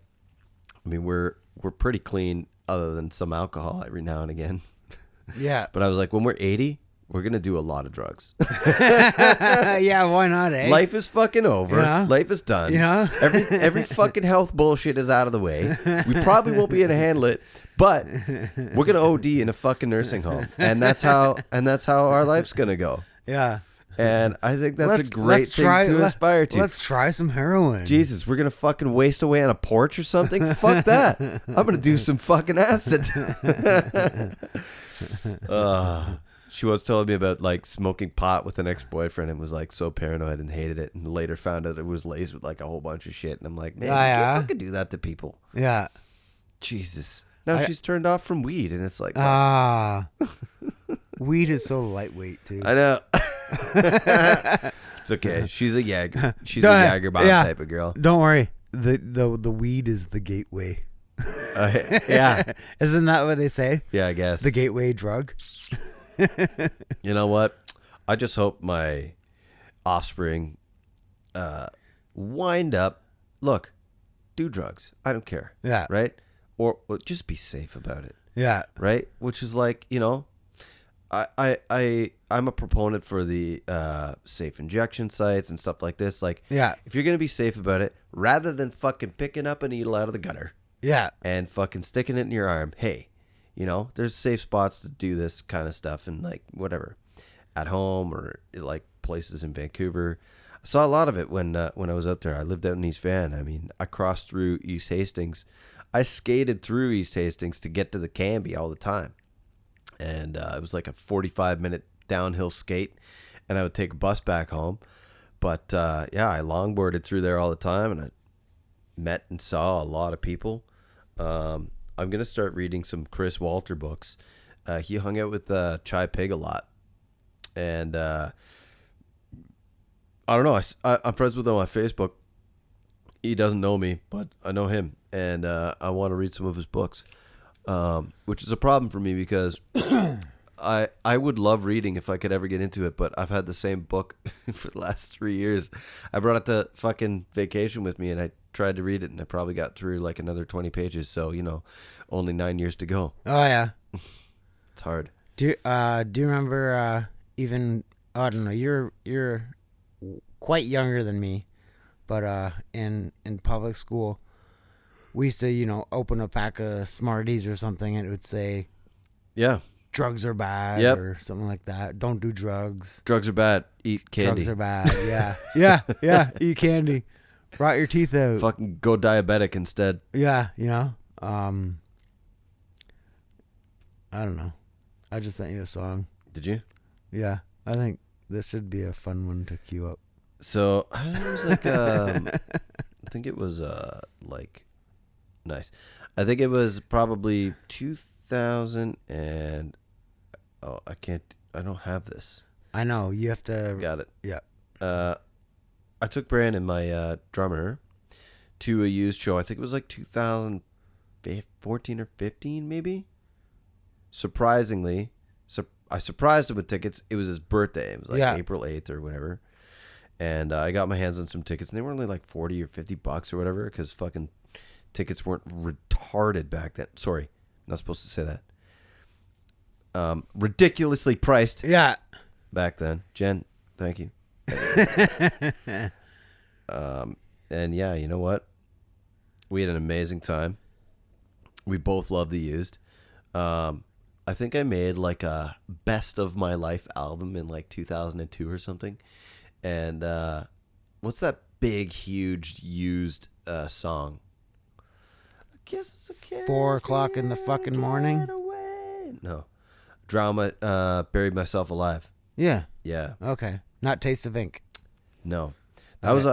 I mean, we're pretty clean other than some alcohol every now and again.
Yeah.
But I was like, when we're 80, we're going to do a lot of drugs.
Yeah, why not, eh?
Life is fucking over.
Yeah.
Life is done.
Yeah.
Every fucking health bullshit is out of the way. We probably won't be able to handle it, but we're going to OD in a fucking nursing home. And that's how our life's going to go.
Yeah.
And I think that's a great thing to aspire to.
Let's try some heroin.
Jesus, we're going to fucking waste away on a porch or something? Fuck that. I'm going to do some fucking acid. She once told me about like smoking pot with an ex-boyfriend and was like so paranoid and hated it, and later found out it was laced with like a whole bunch of shit. And I'm like, man, you can't fucking do that to people.
Yeah.
Jesus. Now she's turned off from weed, and it's like,
weed is so lightweight too.
I know. It's okay. She's a Jager. She's a Jager bomb type of girl.
Don't worry. The weed is the gateway.
Yeah.
Isn't that what they say?
Yeah, I guess.
The gateway drug.
You know what? I just hope my offspring wind up. Look, do drugs. I don't care.
Yeah.
Right? Or just be safe about it.
Yeah.
Right? Which is like, I'm a proponent for the safe injection sites and stuff like this. Like,
Yeah.
if you're gonna be safe about it, rather than fucking picking up a needle out of the gutter
Yeah.
and fucking sticking it in your arm, hey, there's safe spots to do this kind of stuff, and like whatever, at home or like places in Vancouver. I saw a lot of it when I was out there. I lived out in East Van. I mean, I crossed through East Hastings. I skated through East Hastings to get to the Canby all the time. And it was like a 45-minute downhill skate, and I would take a bus back home. But yeah, I longboarded through there all the time, and I met and saw a lot of people. I'm going to start reading some Chris Walter books. He hung out with Chai Pig a lot. And I don't know. I'm friends with him on Facebook. He doesn't know me, but I know him. And I want to read some of his books, which is a problem for me because I would love reading if I could ever get into it, but I've had the same book for the last 3 years. I brought it to fucking vacation with me, and I tried to read it, and I probably got through like another 20 pages. So, only 9 years to go.
Oh yeah.
It's hard.
Do you remember even I don't know, you're quite younger than me, but in public school we used to, open a pack of Smarties or something, and it would say,
Yeah.
drugs are bad, or something like that. Don't do drugs.
Drugs are bad. Eat candy.
Drugs are bad. Yeah. Yeah. Eat candy. Rot your teeth out.
Fucking go diabetic instead.
Yeah. I don't know. I just sent you a song.
Did you?
Yeah. I think this should be a fun one to queue up.
So it was like, I think it was like, nice. I think it was probably 2000 and, I don't have this.
I know. You have to.
Got it.
Yeah.
I took Brandon, my drummer, to a used show. I think it was like 2014 or 15, maybe. Surprisingly, I surprised him with tickets. It was his birthday. It was like April 8th or whatever. And I got my hands on some tickets, and they were only like $40 or $50 or whatever, because fucking tickets weren't retarded back then. Sorry, not supposed to say that. Ridiculously priced.
Yeah.
Back then. Jen, thank you. And yeah, you know what? We had an amazing time. We both love the used. I think I made like a best of my life album in like 2002 or something. And what's that big, huge used song? I guess it's okay.
4 o'clock in the fucking morning.
No, buried myself alive.
Yeah.
Yeah.
Okay. Not Taste of Ink.
No, that was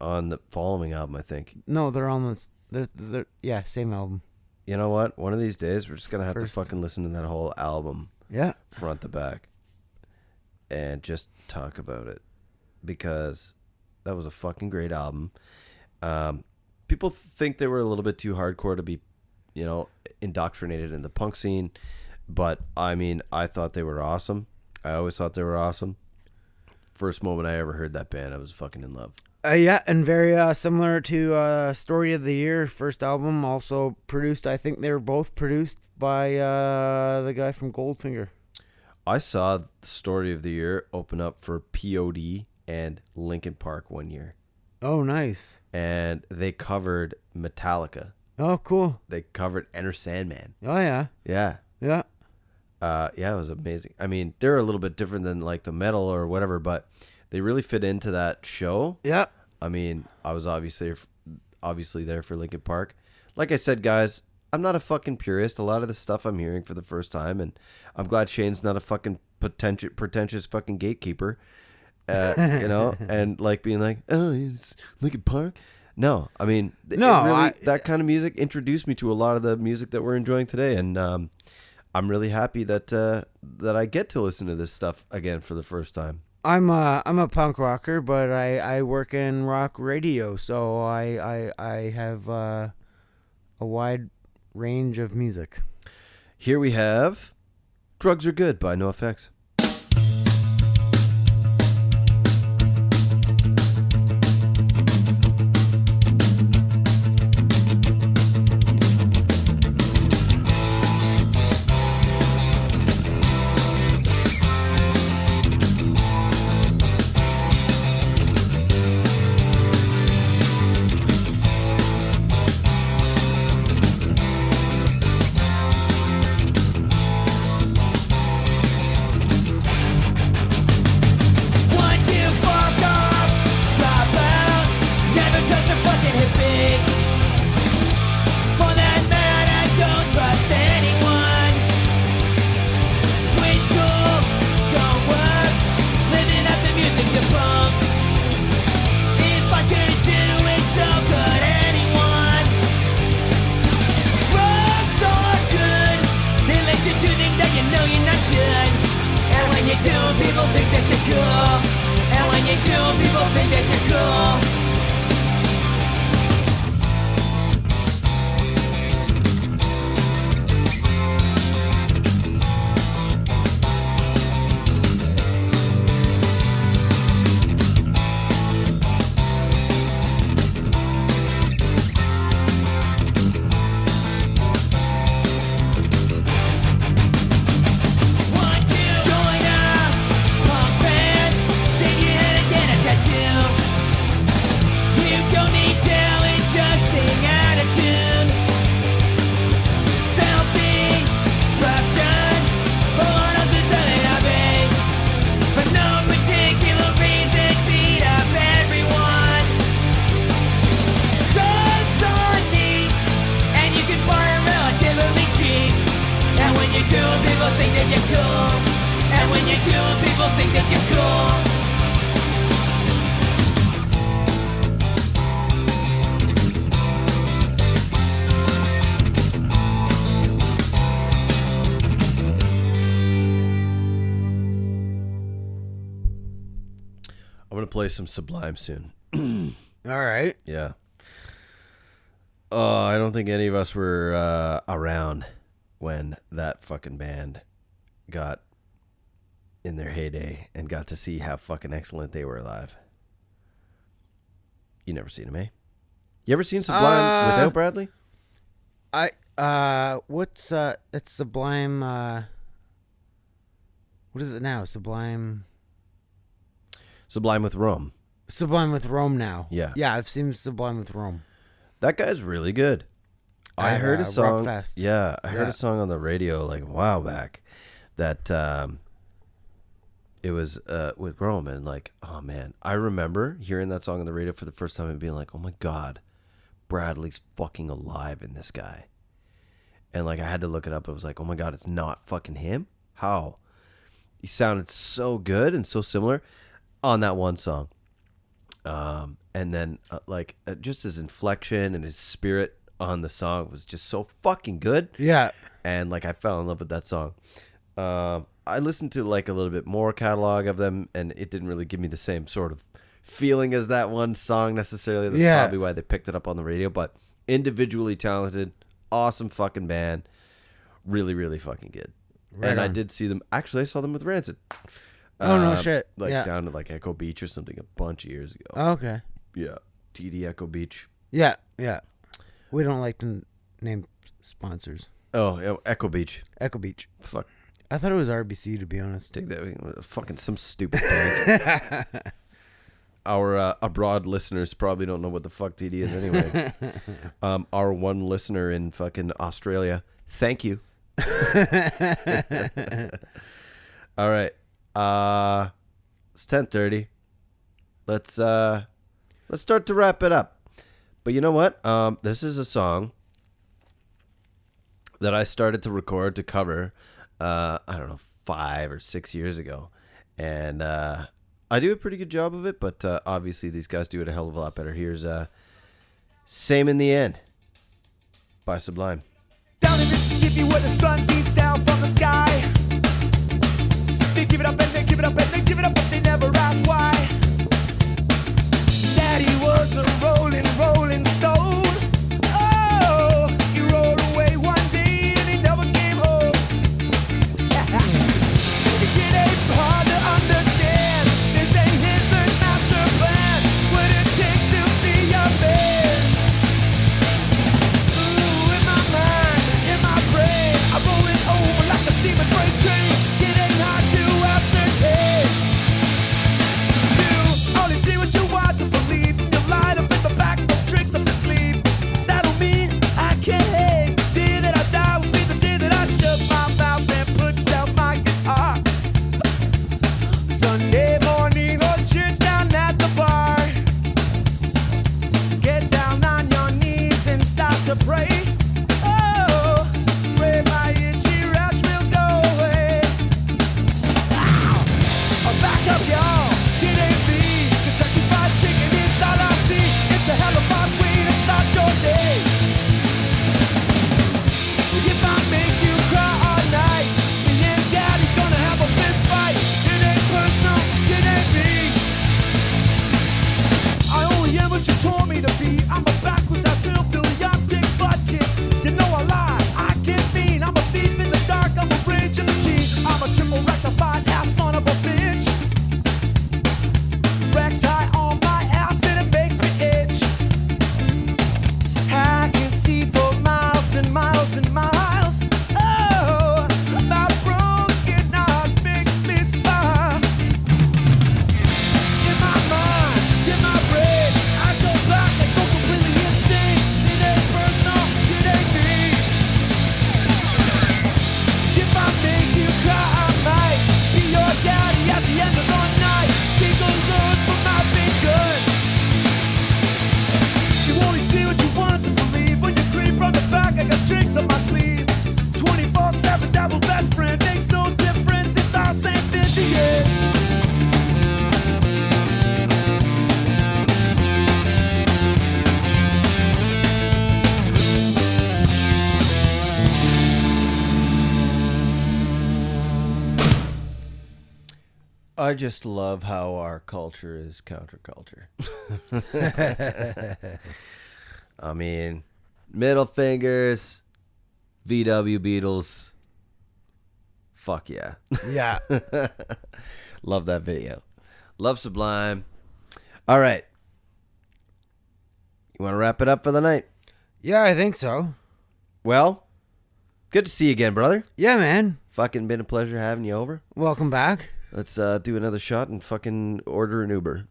on the following album, I think.
No, they're on this. They're same album.
You know what? One of these days, we're just gonna have
First.
to fucking listen to that whole album, front to back, and just talk about it, because that was a fucking great album. People think they were a little bit too hardcore to be, indoctrinated in the punk scene, but I mean, I thought they were awesome. I always thought they were awesome. First moment I ever heard that band, I was fucking in love.
And very similar to Story of the Year, first album, also produced. I think they were both produced by the guy from Goldfinger.
I saw the Story of the Year open up for POD and Linkin Park one year.
Oh, nice.
And they covered Metallica.
Oh, cool.
They covered Enter Sandman.
Oh, yeah.
Yeah.
Yeah.
Yeah, it was amazing. I mean, they're a little bit different than like the metal or whatever, but they really fit into that show.
Yeah.
I mean, I was obviously there for Linkin Park. Like I said, guys, I'm not a fucking purist. A lot of the stuff I'm hearing for the first time, and I'm glad Shane's not a fucking pretentious fucking gatekeeper, and like being like, oh, it's Linkin Park. No, I mean, that kind of music introduced me to a lot of the music that we're enjoying today, and I'm really happy that I get to listen to this stuff again for the first time.
I'm a punk rocker, but I work in rock radio, so I have a wide range of music.
Here we have Drugs Are Good by NoFX. I'm gonna play some Sublime soon.
All right.
Yeah. Oh, I don't think any of us were around when that fucking band got in their heyday and got to see how fucking excellent they were live. You never seen them, eh? You ever seen Sublime without Bradley?
What's it's Sublime, what is it now? Sublime
with Rome.
Sublime with Rome now.
Yeah.
Yeah, I've seen Sublime with Rome.
That guy's really good. I heard a song.
Rockfest.
Yeah, I heard a song on the radio like a while back that it was with Rome, and like, oh man, I remember hearing that song on the radio for the first time and being like, oh my god, Bradley's fucking alive in this guy. And like I had to look it up. It was like, oh my god, it's not fucking him? How? He sounded so good and so similar on that one song. And then just his inflection and his spirit on the song was just so fucking good.
Yeah.
And like I fell in love with that song. I listened to like a little bit more catalog of them, and it didn't really give me the same sort of feeling as that one song necessarily. That's probably why they picked it up on the radio. But individually talented, awesome fucking band, really, really fucking good.
Right
and
on.
I did see them. Actually, I saw them with Rancid.
Oh no shit!
Like
yeah.
down at like Echo Beach or something a bunch of years ago.
Oh, okay.
Yeah, TD Echo Beach.
Yeah, yeah. We don't like to name sponsors.
Oh, yeah, Echo Beach.
Echo Beach.
Fuck.
I thought it was RBC, to be honest.
Take that. Fucking some stupid thing. Our abroad listeners probably don't know what the fuck TD is anyway. Our one listener in fucking Australia, thank you. All right. It's 10:30. Let's start to wrap it up. But you know what? This is a song that I started to record to cover, I don't know, 5 or 6 years ago. And I do a pretty good job of it, but obviously these guys do it a hell of a lot better. Here's Same in the End by Sublime.
Down in Mississippi where the sun beats down from the sky. They give it up and they give it up and they give it up, but they never ask why. Daddy was a rolling, rolling stone. Oh, he rolled away one day and he never came home. It ain't hard to understand. This ain't Hitler's master plan. What it takes to be a man. Ooh, in my mind, in my brain, I roll it over like a steaming freight train. It ain't hard to ascertain. You only see what you want to believe. You light up in the back of tricks up your sleeve. That'll mean I can't hate. The day that I die will be the day that I shut my mouth and put down my guitar. Sunday morning, or sit down at the bar. Get down on your knees and start to pray. Oh, pray my itchy rash will go away. Back up, y'all. It ain't me. Kentucky Fried Chicken is all I see. It's a hell of a way to start your day. If I make you cry all night, me and Daddy gonna have a fist fight. It ain't personal. It ain't me. I only am what you told me to be. I'm a backwards, I still Billy-optic butt kiss. You know I lie. I can't mean. I'm a thief in the dark. I'm a rage machine. I'm a triple rectified ass son of a bitch.
I just love how our culture is counterculture. I mean, middle fingers, VW Beatles. Fuck yeah.
Yeah.
Love that video. Love Sublime. All right. You want to wrap it up for the night?
Yeah, I think so.
Well, good to see you again, brother.
Yeah, man.
Fucking been a pleasure having you over.
Welcome back.
Let's do another shot and fucking order an Uber.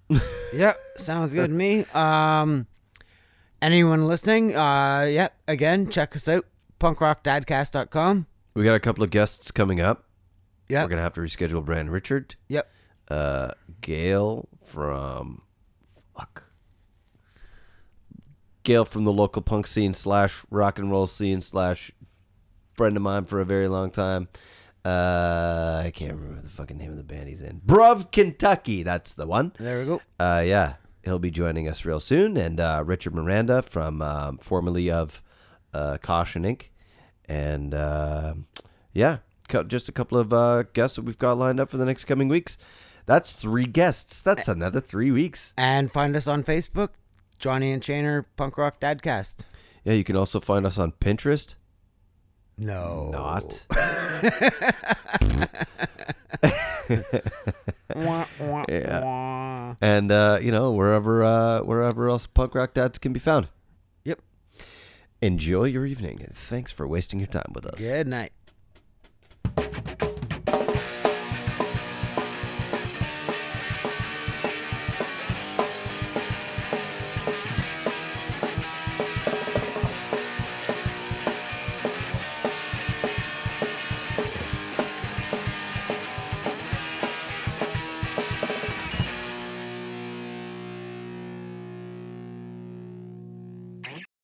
Yep, sounds good to me. Anyone listening, again, check us out, punkrockdadcast.com.
We got a couple of guests coming up.
Yep.
We're going to have to reschedule Brand Richard.
Yep.
Gail from... Fuck. Gail from the local punk scene / rock and roll scene / friend of mine for a very long time. I can't remember the fucking name of the band he's in. Bruv, Kentucky. That's the one.
There we go.
Yeah. He'll be joining us real soon. And Richard Miranda from formerly of Caution Inc. And just a couple of guests that we've got lined up for the next coming weeks. That's 3 guests. That's another 3 weeks.
And find us on Facebook, Johnny and Shaner Punk Rock Dadcast.
Yeah, you can also find us on Pinterest.
No.
Not. Yeah. And wherever else punk rock dads can be found.
Yep.
Enjoy your evening, and thanks for wasting your time with us.
Good night.